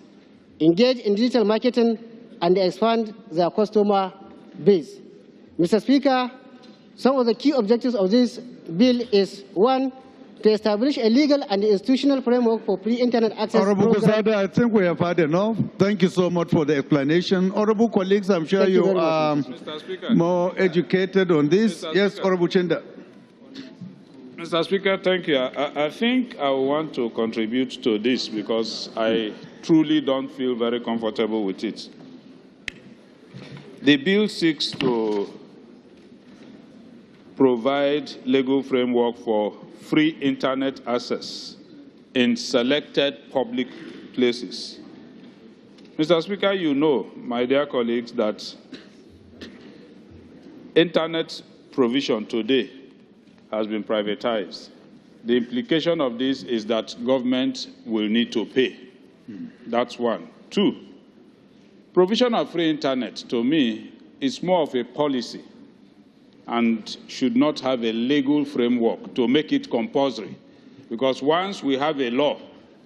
engage in digital marketing, and expand their customer base. Mr. Speaker, some of the key objectives of this bill is, 1, to establish a legal and institutional framework for free internet access. Honorable Kusada, I think we have had enough. Thank you so much for the explanation. Honorable colleagues, I'm sure you are more educated on this. Yes, Honorable Chenda. Mr. Speaker, thank you. I think I want to contribute to this because I truly don't feel very comfortable with it. The bill seeks to provide legal framework for free internet access in selected public places. Mr. Speaker, you know, my dear colleagues, that internet provision today has been privatized. The implication of this is that government will need to pay. That's one. Two, provision of free internet, to me, is more of a policy and should not have a legal framework to make it compulsory. Because once we have a law,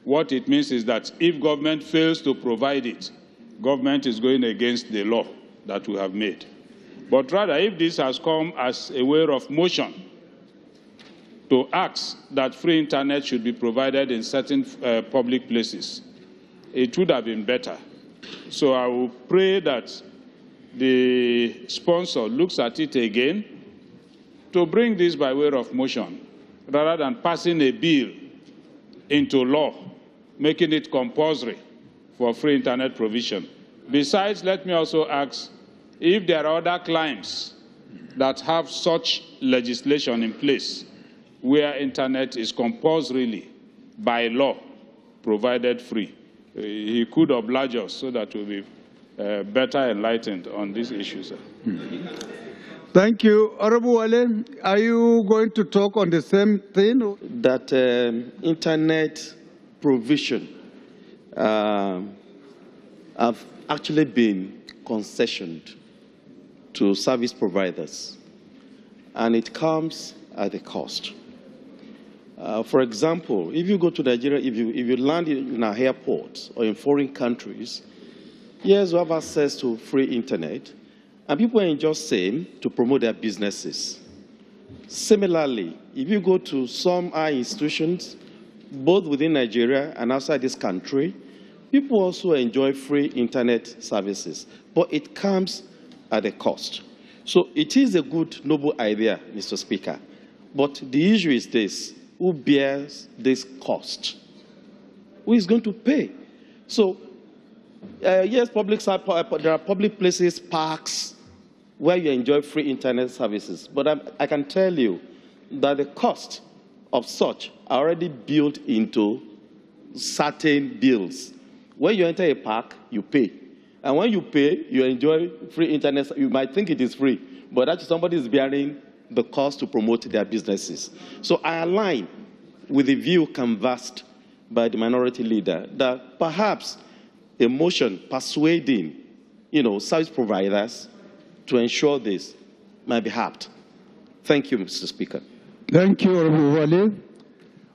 what it means is that if government fails to provide it, government is going against the law that we have made. But rather, if this has come as a way of motion to ask that free internet should be provided in certain public places, it would have been better. So I will pray that the sponsor looks at it again to bring this by way of motion, rather than passing a bill into law, making it compulsory for free internet provision. Besides, let me also ask if there are other climes that have such legislation in place where internet is compulsorily, by law, provided free. He could oblige us so that we'll be better enlightened on these issues. Thank you. Honorable Wale, are you going to talk on the same thing? That internet provision have actually been concessioned to service providers, and it comes at a cost. For example, if you go to Nigeria, if you land in our airports or in foreign countries, yes, you have access to free internet, and people enjoy same to promote their businesses. Similarly, if you go to some high institutions, both within Nigeria and outside this country, people also enjoy free internet services, but it comes at a cost. So it is a good, noble idea, Mr. Speaker, but the issue is this: who bears this cost? Who is going to pay? So, yes, there are public places, parks, where you enjoy free internet services. But I can tell you that the cost of such are already built into certain bills. When you enter a park, you pay. And when you pay, you enjoy free internet. You might think it is free, but actually somebody is bearing the cost to promote their businesses. So I align with the view canvassed by the minority leader that perhaps a motion persuading, service providers to ensure this might be apt. Thank you, Mr. Speaker. Thank you, Honorable Wale.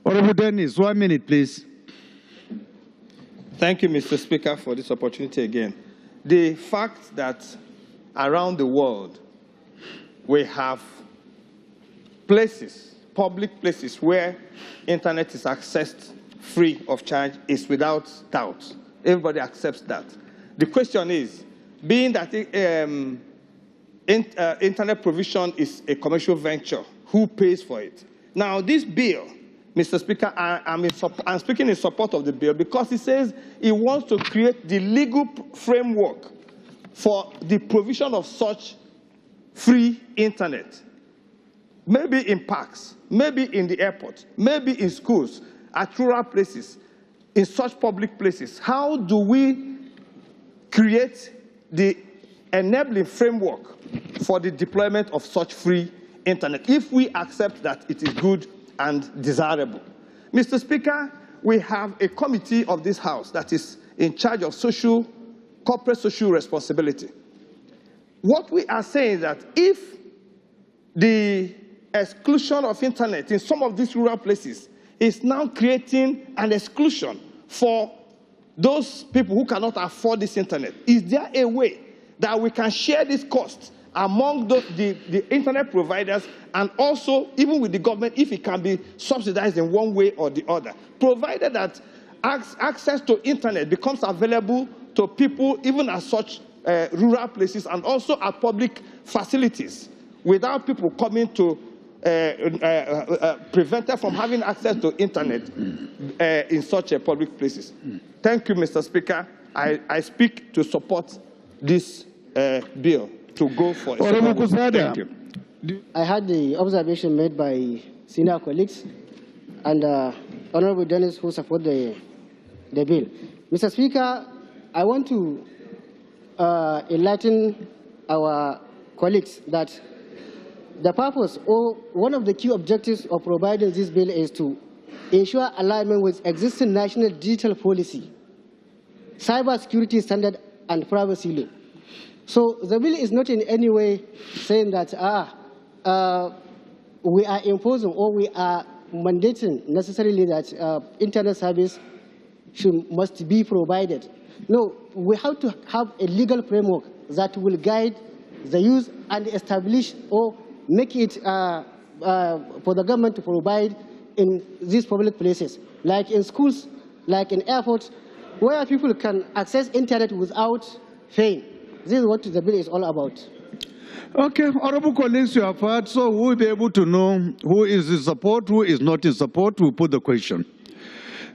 Honorable Dennis, 1 minute, please. Thank you, Mr. Speaker, for this opportunity again. The fact that around the world we have places, public places, where internet is accessed free of charge is without doubt. Everybody accepts that. The question is, being that internet provision is a commercial venture, who pays for it? Now, this bill, Mr. Speaker, I'm speaking in support of the bill because it says it wants to create the legal framework for the provision of such free internet. Maybe in parks, maybe in the airport, maybe in schools, at rural places, in such public places. How do we create the enabling framework for the deployment of such free internet if we accept that it is good and desirable? Mr. Speaker, we have a committee of this House that is in charge of corporate social responsibility. What we are saying is that if the exclusion of internet in some of these rural places is now creating an exclusion for those people who cannot afford this internet, is there a way that we can share this cost among the internet providers and also even with the government if it can be subsidized in one way or the other, provided that access to internet becomes available to people even at such rural places and also at public facilities without people coming to prevented from having access to internet in such a public places. Thank you, Mr. Speaker. I speak to support this bill to go for a second reading. Thank you. I had the observation made by senior colleagues and Honorable Dennis who support the bill. Mr. Speaker, I want to enlighten our colleagues that the purpose or one of the key objectives of providing this bill is to ensure alignment with existing national digital policy, cybersecurity standard, and privacy law. So the bill is not in any way saying that we are imposing or we are mandating necessarily that internet service must be provided. No, we have to have a legal framework that will guide the use and establish or make it for the government to provide in these public places, like in schools, like in airports, where people can access internet without paying. This is what the bill is all about. Okay, honorable colleagues, you have heard, so we'll be able to know who is in support, who is not in support. We'll put the question.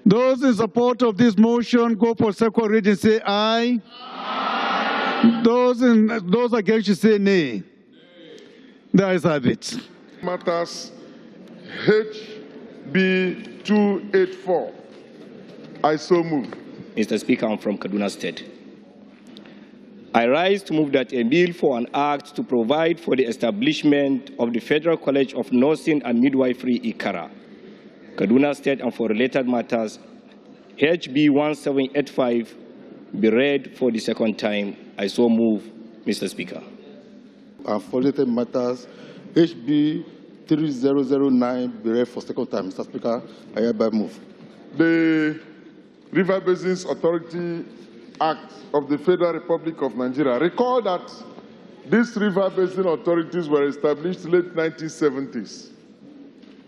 Those in support of this motion, go for second reading, say aye. Aye. Those against, you say nay. The ayes have it. Matters HB 284. I so move. Mr. Speaker, I'm from Kaduna State. I rise to move that a bill for an act to provide for the establishment of the Federal College of Nursing and Midwifery, Ikara, Kaduna State, and for related matters, HB 1785, be read for the second time. I so move, Mr. Speaker. And for related matters, HB 3009, be read for second time. Mr. Speaker, I hereby move. The River Basins Authority Act of the Federal Republic of Nigeria. Recall that these river basin authorities were established late 1970s.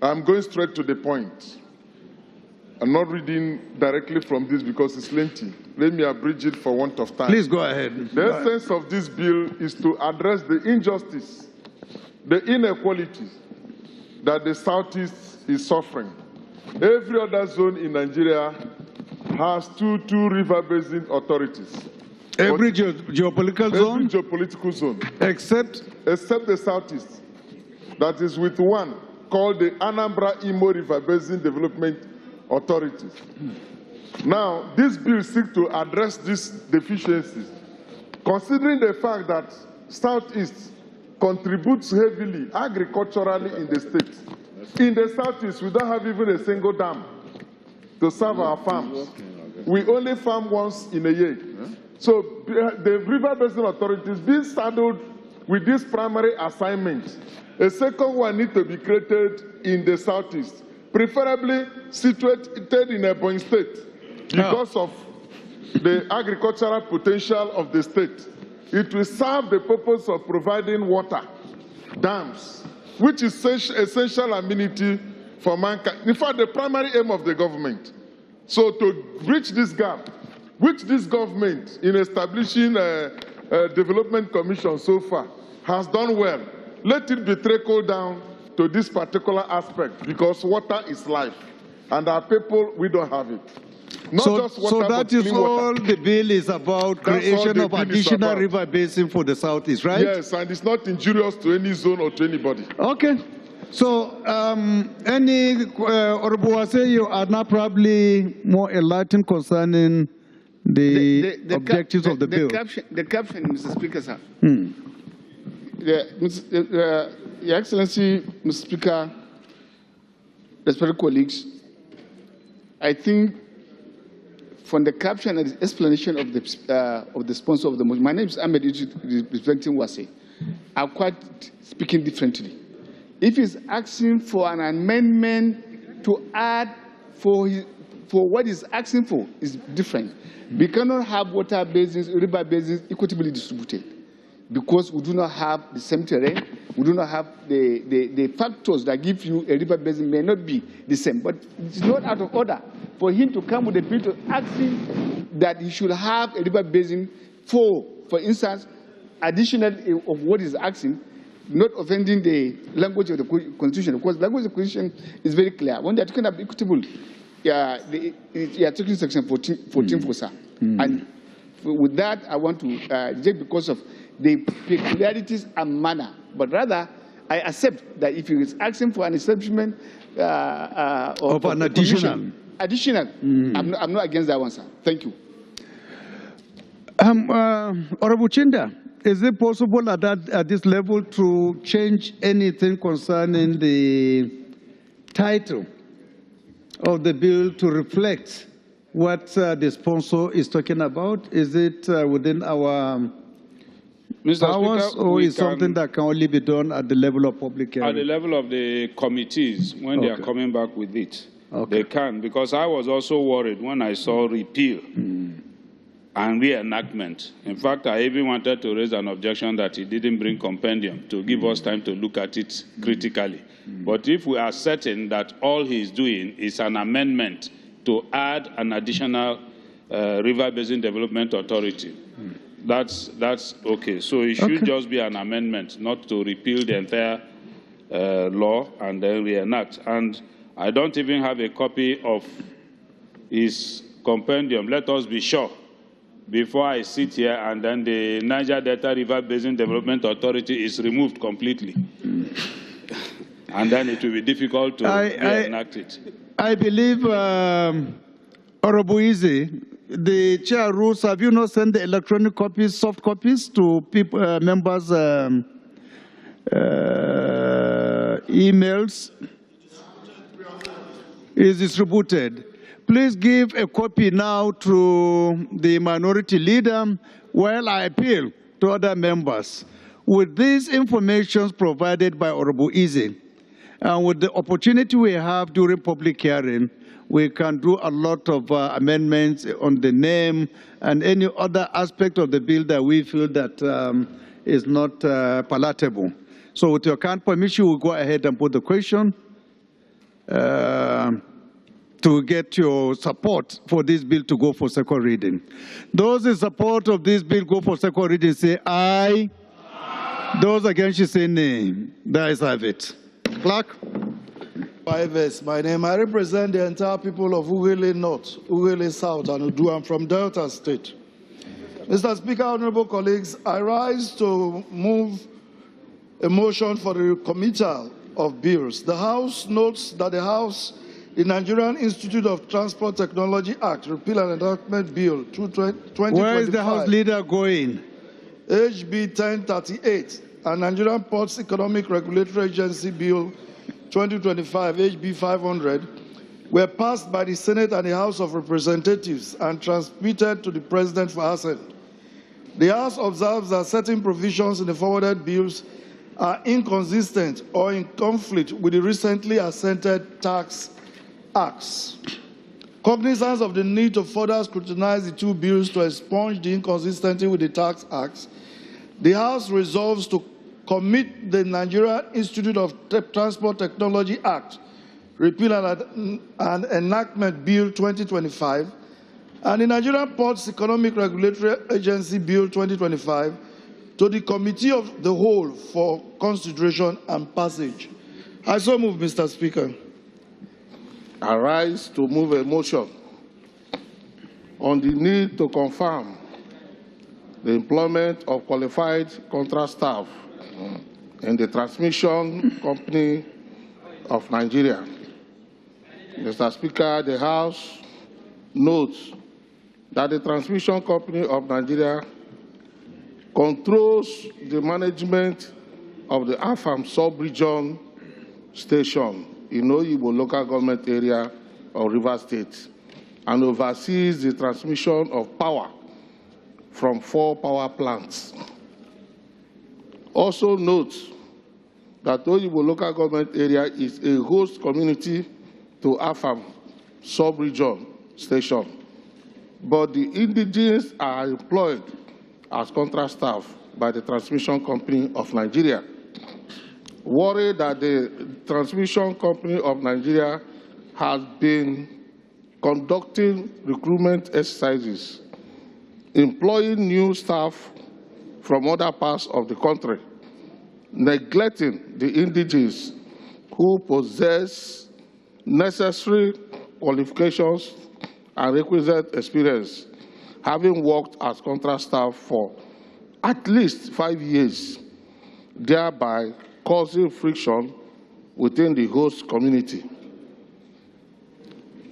I'm going straight to the point. I'm not reading directly from this because it's lengthy. Let me abridge it for want of time. Please go ahead. The essence of this bill is to address the injustice, the inequality that the Southeast is suffering. Every other zone in Nigeria has two river basin authorities. Every geopolitical zone? Every geopolitical zone. Except the Southeast. That is with one called the Anambra Imo River Basin Development Authority. Now, this bill seeks to address these deficiencies, considering the fact that Southeast contributes heavily agriculturally in the state. In the Southeast, we don't have even a single dam to serve our farms. We only farm once in a year. So the river basin authorities being saddled with this primary assignment. A second one needs to be created in the Southeast, preferably situated in a Ebonyi state because of the agricultural potential of the state. It will serve the purpose of providing water, dams, which is essential amenity for mankind. In fact, the primary aim of the government. So to bridge this gap, which this government in establishing a development commission so far has done well, let it be trickled down to this particular aspect because water is life. And our people, we don't have it. Not just water, so that is all water. The bill is about, creation of additional river basin for the Southeast, right? Yes, and it's not injurious to any zone or to anybody. Okay. So, Orubuwase, you are now probably more enlightened concerning the objectives of the bill. The caption, Mr. Speaker, sir. Your Excellency, Mr. Speaker, respected colleagues, I think from the caption and the explanation of the sponsor of the motion, my name is Ahmed representing Wase. I'm quite speaking differently. If he's asking for an amendment to add for what he's asking for is different. We cannot have water basins, river basins equitably distributed because we do not have the same terrain. We do not have the factors that give you a river basin may not be the same. But it's not out of order for him to come with a bill to asking that he should have a river basin for instance, additional of what he's asking. not offending the language of the Constitution, because the language of the Constitution is very clear. When they are talking about equitable, you are taking Section 14 for sir. And with that, I want to reject because of the peculiarities and manner. But rather, I accept that if he is asking for an establishment of an additional, I'm not against that one, sir. Thank you. Honorable Chinda, is it possible at this level to change anything concerning the title of the bill to reflect what the sponsor is talking about? Is it within our powers, or is something that can only be done at the level of public hearing? At the level of the committees, when they are coming back with it, they can. Because I was also worried when I saw repeal and reenactment. In fact, I even wanted to raise an objection that he didn't bring compendium to give us time to look at it critically. But if we are certain that all he is doing is an amendment to add an additional River Basin Development Authority, that's okay. So it should just be an amendment, not to repeal the entire law and then reenact. And I don't even have a copy of his compendium. Let us be sure before I sit here and then the Niger Delta River Basin Development Authority is removed completely. And then it will be difficult to reenact it. I believe, Honorable Easy, the chair rules, have you not sent the electronic copies, soft copies to people, members' emails? Is distributed. Please give a copy now to the minority leader while I appeal to other members. With these information provided by Honorable Easy, and with the opportunity we have during public hearing, we can do a lot of amendments on the name and any other aspect of the bill that we feel that is not palatable. So with your kind permission, we'll go ahead and put the question to get your support for this bill to go for second reading. Those in support of this bill go for second reading say aye. Those against you say nay. The ayes have it. Clerk. 5S. My name, I represent the entire people of Ughelli North, Ughelli South, and Udu. I'm from Delta State. Mr. Speaker, honorable colleagues, I rise to move a motion for the committal of bills. The House notes that the Nigerian Institute of Transport Technology Act, Repeal and Enactment Bill 2025. Where is the House leader going? HB 1038 and Nigerian Ports Economic Regulatory Agency Bill 2025, HB 500, were passed by the Senate and the House of Representatives and transmitted to the President for assent. The House observes that certain provisions in the forwarded bills are inconsistent or in conflict with the recently assented tax acts. Cognizance of the need to further scrutinize the two bills to expunge the inconsistency with the tax acts, the House resolves to commit the Nigerian Institute of Transport Technology Act, Repeal and Enactment Bill 2025, and the Nigerian Ports Economic Regulatory Agency Bill 2025 to the Committee of the Whole for consideration and passage. I so move, Mr. Speaker. I rise to move a motion on the need to confirm the employment of qualified contract staff in the Transmission Company of Nigeria. Mr. Speaker, the House notes that the Transmission Company of Nigeria controls the management of the AFAM sub-region station in Oyibo local government area of Rivers State and oversees the transmission of power from 4 power plants. Also notes that Oyibo local government area is a host community to AFAM sub-region station, but the indigenes are employed as contract staff by the Transmission Company of Nigeria. Worried that the Transmission Company of Nigeria has been conducting recruitment exercises, employing new staff from other parts of the country, neglecting the indigenes who possess necessary qualifications and requisite experience, having worked as contract staff for at least 5 years, thereby causing friction within the host community.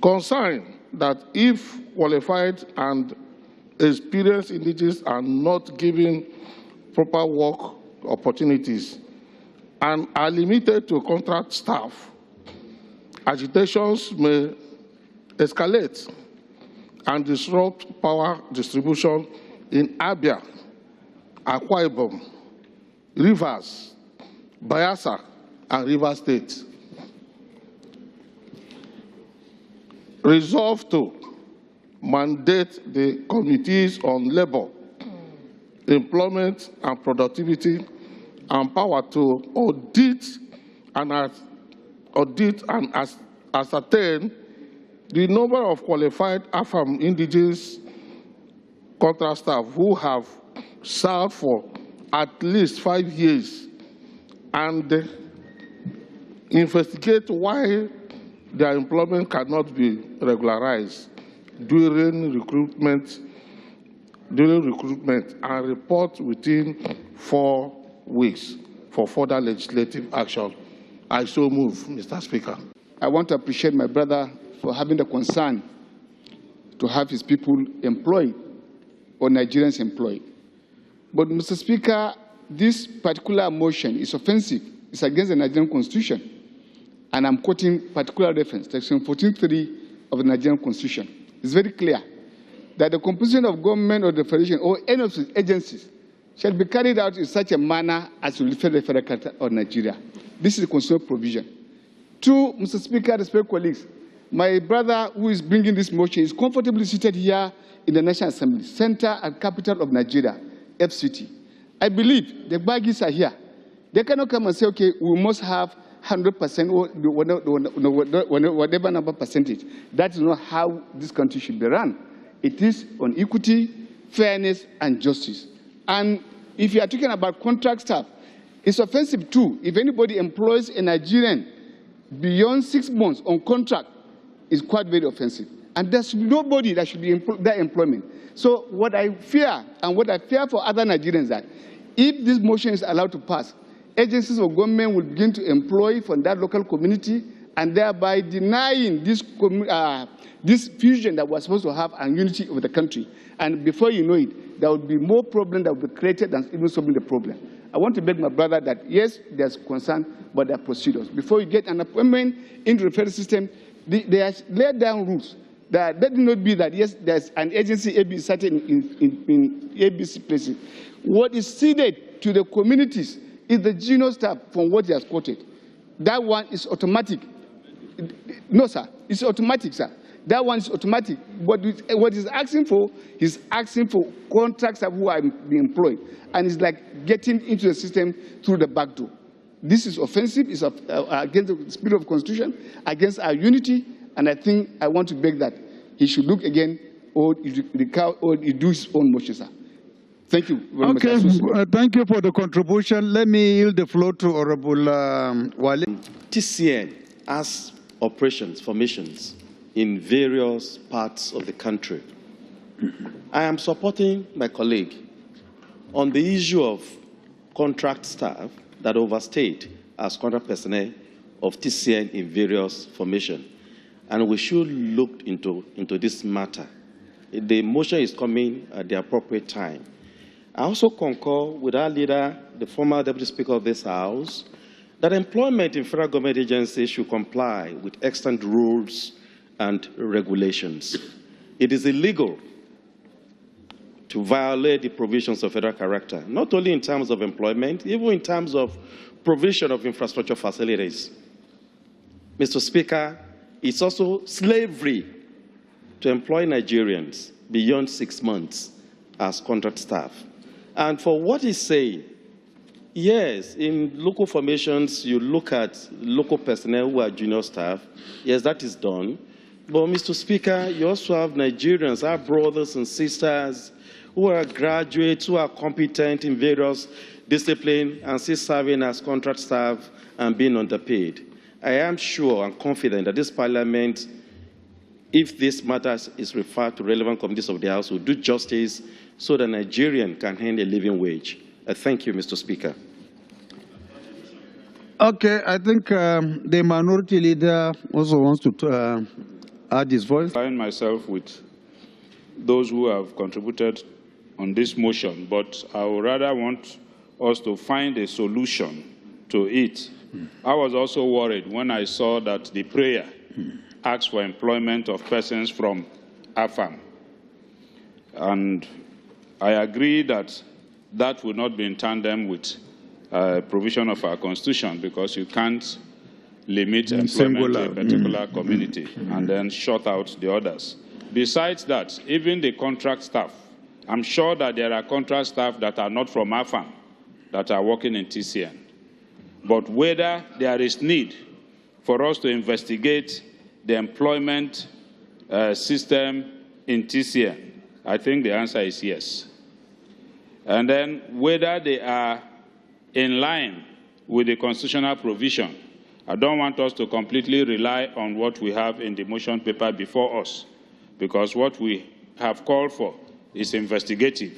Concerned that if qualified and experienced indigenes are not given proper work opportunities and are limited to contract staff, agitations may escalate and disrupt power distribution in Abia, Akwa Ibom, Rivers, Bayelsa, and Rivers State. Resolve to mandate the committees on labor, employment, and productivity, and power to audit and ascertain the number of qualified AFAM indigenous contract staff who have served for at least 5 years and investigate why their employment cannot be regularized during recruitment and report within 4 weeks for further legislative action. I so move, Mr. Speaker. I want to appreciate my brother for having the concern to have his people employed or Nigerians employed. But, Mr. Speaker, this particular motion is offensive. It's against the Nigerian Constitution. And I'm quoting particular reference, section 14.3 of the Nigerian Constitution. It's very clear that the composition of government or the federation or any of its agencies shall be carried out in such a manner as will reflect the federal character of Nigeria. This is a constitutional provision. Two, Mr. Speaker, respected colleagues, my brother who is bringing this motion is comfortably seated here in the National Assembly, center and capital of Nigeria, FCT. I believe the baggies are here. They cannot come and say, okay, we must have 100% or whatever number percentage. That is not how this country should be run. It is on equity, fairness, and justice. And if you are talking about contract staff, it's offensive too. If anybody employs a Nigerian beyond 6 months on contract, it's quite very offensive. And there should be nobody that should be that employment. So what I fear, and what I fear for other Nigerians, that if this motion is allowed to pass, agencies of government will begin to employ from that local community and thereby denying this fusion that we're supposed to have and unity of the country. And before you know it, there will be more problem that will be created than even solving the problem. I want to beg my brother that, yes, there's concern, but there are procedures. Before you get an appointment into the federal system, they are laid down rules. That let it not be that, yes, there's an agency ABC certain in ABC places. What is ceded to the communities is the junior staff from what he has quoted. That one is automatic. No, sir, it's automatic, sir. That one is automatic. But what he's asking for contracts of who are being employed. And it's like getting into the system through the back door. This is offensive. It's against the spirit of the Constitution, against our unity. And I think I want to beg that he should look again or he do his own motion, sir. Thank you very much. Okay, thank you for the contribution. Let me yield the floor to Honorable Wale. TCN has operations, formations in various parts of the country. I am supporting my colleague on the issue of contract staff that overstayed as contract personnel of TCN in various formations. And we should look into this matter. The motion is coming at the appropriate time. I also concur with our leader, the former Deputy Speaker of this House, that employment in federal government agencies should comply with extant rules and regulations. It is illegal to violate the provisions of federal character, not only in terms of employment, even in terms of provision of infrastructure facilities. Mr. Speaker, it's also slavery to employ Nigerians beyond 6 months as contract staff. And for what he's saying, yes, in local formations, you look at local personnel who are junior staff. Yes, that is done. But, Mr. Speaker, you also have Nigerians, our brothers and sisters, who are graduates, who are competent in various disciplined and still serving as contract staff and being underpaid. I am sure and confident that this Parliament, if this matter is referred to relevant committees of the House, will do justice so that Nigerian can earn a living wage. Thank you, Mr. Speaker. Okay, I think the minority leader also wants to add his voice. I find myself with those who have contributed on this motion, but I would rather want us to find a solution to it. I was also worried when I saw that the prayer asked for employment of persons from AFAM. And I agree that that would not be in tandem with provision of our Constitution, because you can't limit employment to a particular community and then shut out the others. Besides that, even the contract staff, I'm sure that there are contract staff that are not from AFAM that are working in TCN. But whether there is need for us to investigate the employment system in TCN, I think the answer is yes. And then whether they are in line with the constitutional provision, I don't want us to completely rely on what we have in the motion paper before us, because what we have called for is investigative.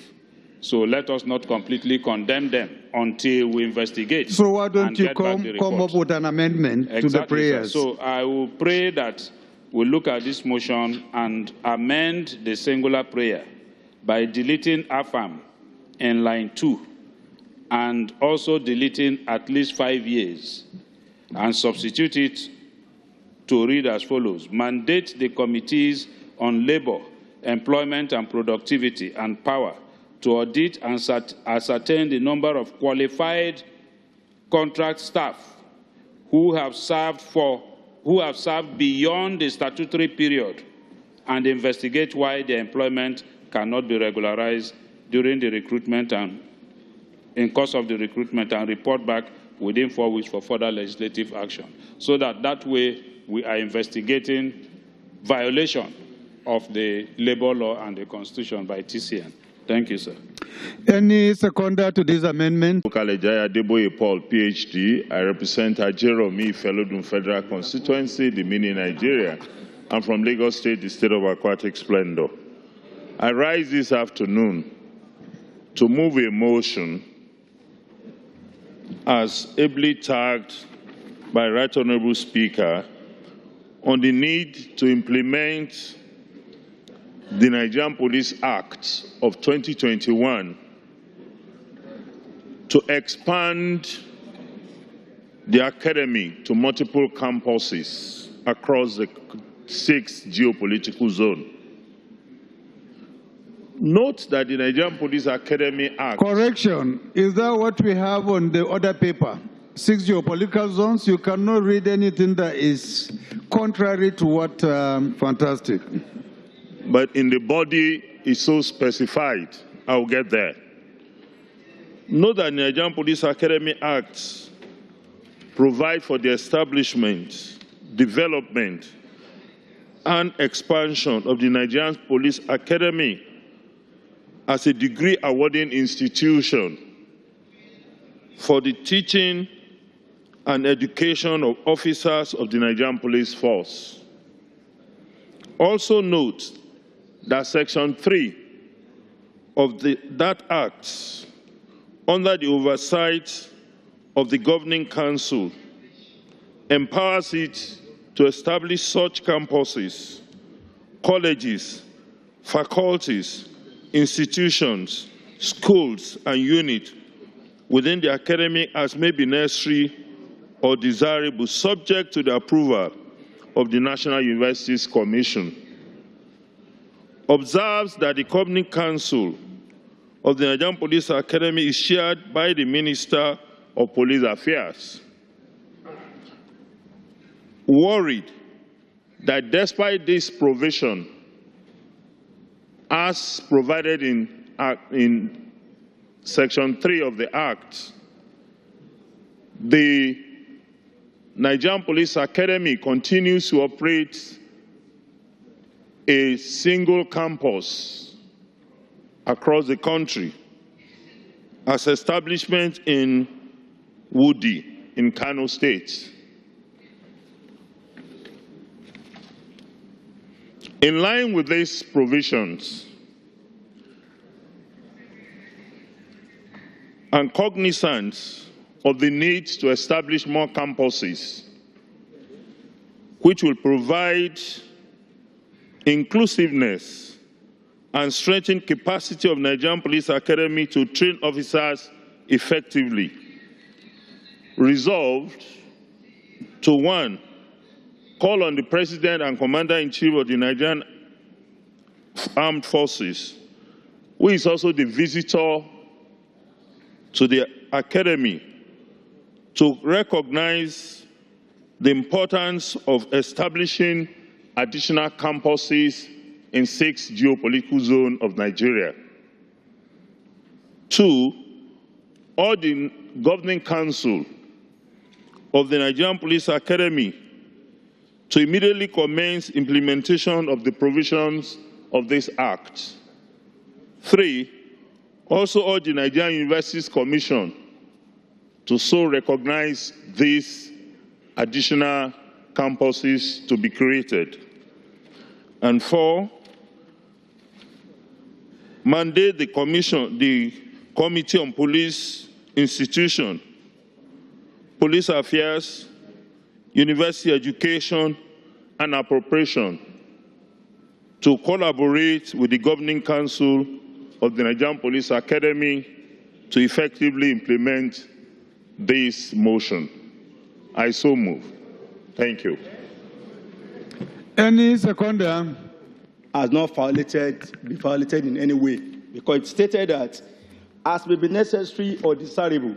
So let us not completely condemn them until we investigate. So why don't you come up with an amendment to the prayers? Sir. So I will pray that we look at this motion and amend the singular prayer by deleting AFAM in line 2 and also deleting at least 5 years and substitute it to read as follows: mandate the committees on labor, employment and productivity and power to audit and ascertain the number of qualified contract staff who have served beyond the statutory period and investigate why their employment cannot be regularized during the recruitment and in course of the recruitment, and report back within 4 weeks for further legislative action. So that way we are investigating violation of the labor law and the Constitution by TCN. Thank you, sir. Any seconder to this amendment? Kalejaya Deboye Paul, PhD. I represent Ajeromi Felodun Federal Constituency, the Mini Nigeria. I'm from Lagos State, the state of aquatic splendor. I rise this afternoon to move a motion as ably tagged by Right Honorable Speaker on the need to implement the Nigerian Police Act of 2021 to expand the academy to multiple campuses across the 6 geopolitical zones. Note that the Nigerian Police Academy Act... Correction. Is that what we have on the other paper? 6 geopolitical zones. You cannot read anything that is contrary to what... fantastic. But in the body is so specified. I'll get there. Note that the Nigerian Police Academy Act provides for the establishment, development, and expansion of the Nigerian Police Academy as a degree awarding institution for the teaching and education of officers of the Nigerian Police Force. Also note that Section 3 of that Act, under the oversight of the Governing Council, empowers it to establish such campuses, colleges, faculties, institutions, schools, and units within the academy as may be necessary or desirable, subject to the approval of the National Universities Commission. Observes that the Governing Council of the Nigerian Police Academy is chaired by the Minister of Police Affairs. Worried that despite this provision, as provided in Section 3 of the Act, the Nigerian Police Academy continues to operate a single campus across the country. as establishment in Wudi in Kano State. In line with these provisions, and cognizant of the need to establish more campuses, which will provide inclusiveness and strengthen capacity of Nigerian Police Academy to train officers effectively. Resolved to 1, call on the President and Commander-in-Chief of the Nigerian Armed Forces, who is also the visitor to the Academy, to recognize the importance of establishing additional campuses in 6 geopolitical zones of Nigeria. 2, all the Governing Council of the Nigerian Police Academy to immediately commence implementation of the provisions of this Act. 3, also urge the Nigerian Universities Commission to so recognize these additional campuses to be created. And 4, mandate the Committee on Police Institution, Police Affairs, University Education, and Appropriation to collaborate with the Governing Council of the Nigerian Police Academy to effectively implement this motion. I so move. Thank you. Any seconder? Has not been violated in any way, because it stated that as may be necessary or desirable.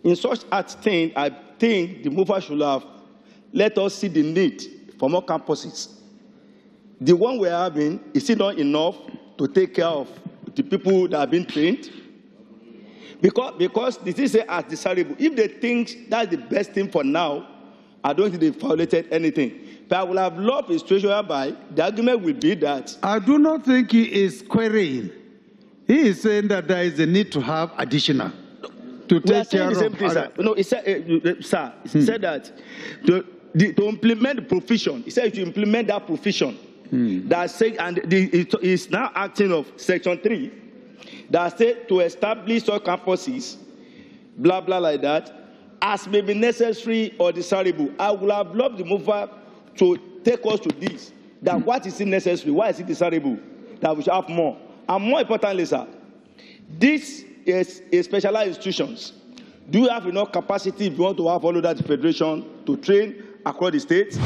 In such a thing, I think the mover should have let us see the need for more campuses. The one we're having, is it not enough to take care of the people that have been trained? Because this is as desirable. If they think that's the best thing for now, I don't think they violated anything. But I would have loved a situation whereby the argument will be that. I do not think he is querying. He is saying that there is a need to have additional to take care of. No, he said, sir, he said that to implement the provision, he said to implement that provision. That say, and is now acting of Section 3, that said to establish such campuses, blah, blah, like that, as may be necessary or desirable. I would have loved the mover to take us to this, that what is it necessary, why is it desirable, that we should have more. And more importantly, sir, this is a specialized institutions. Do you have enough capacity if you want to have all of that federation to train across the states?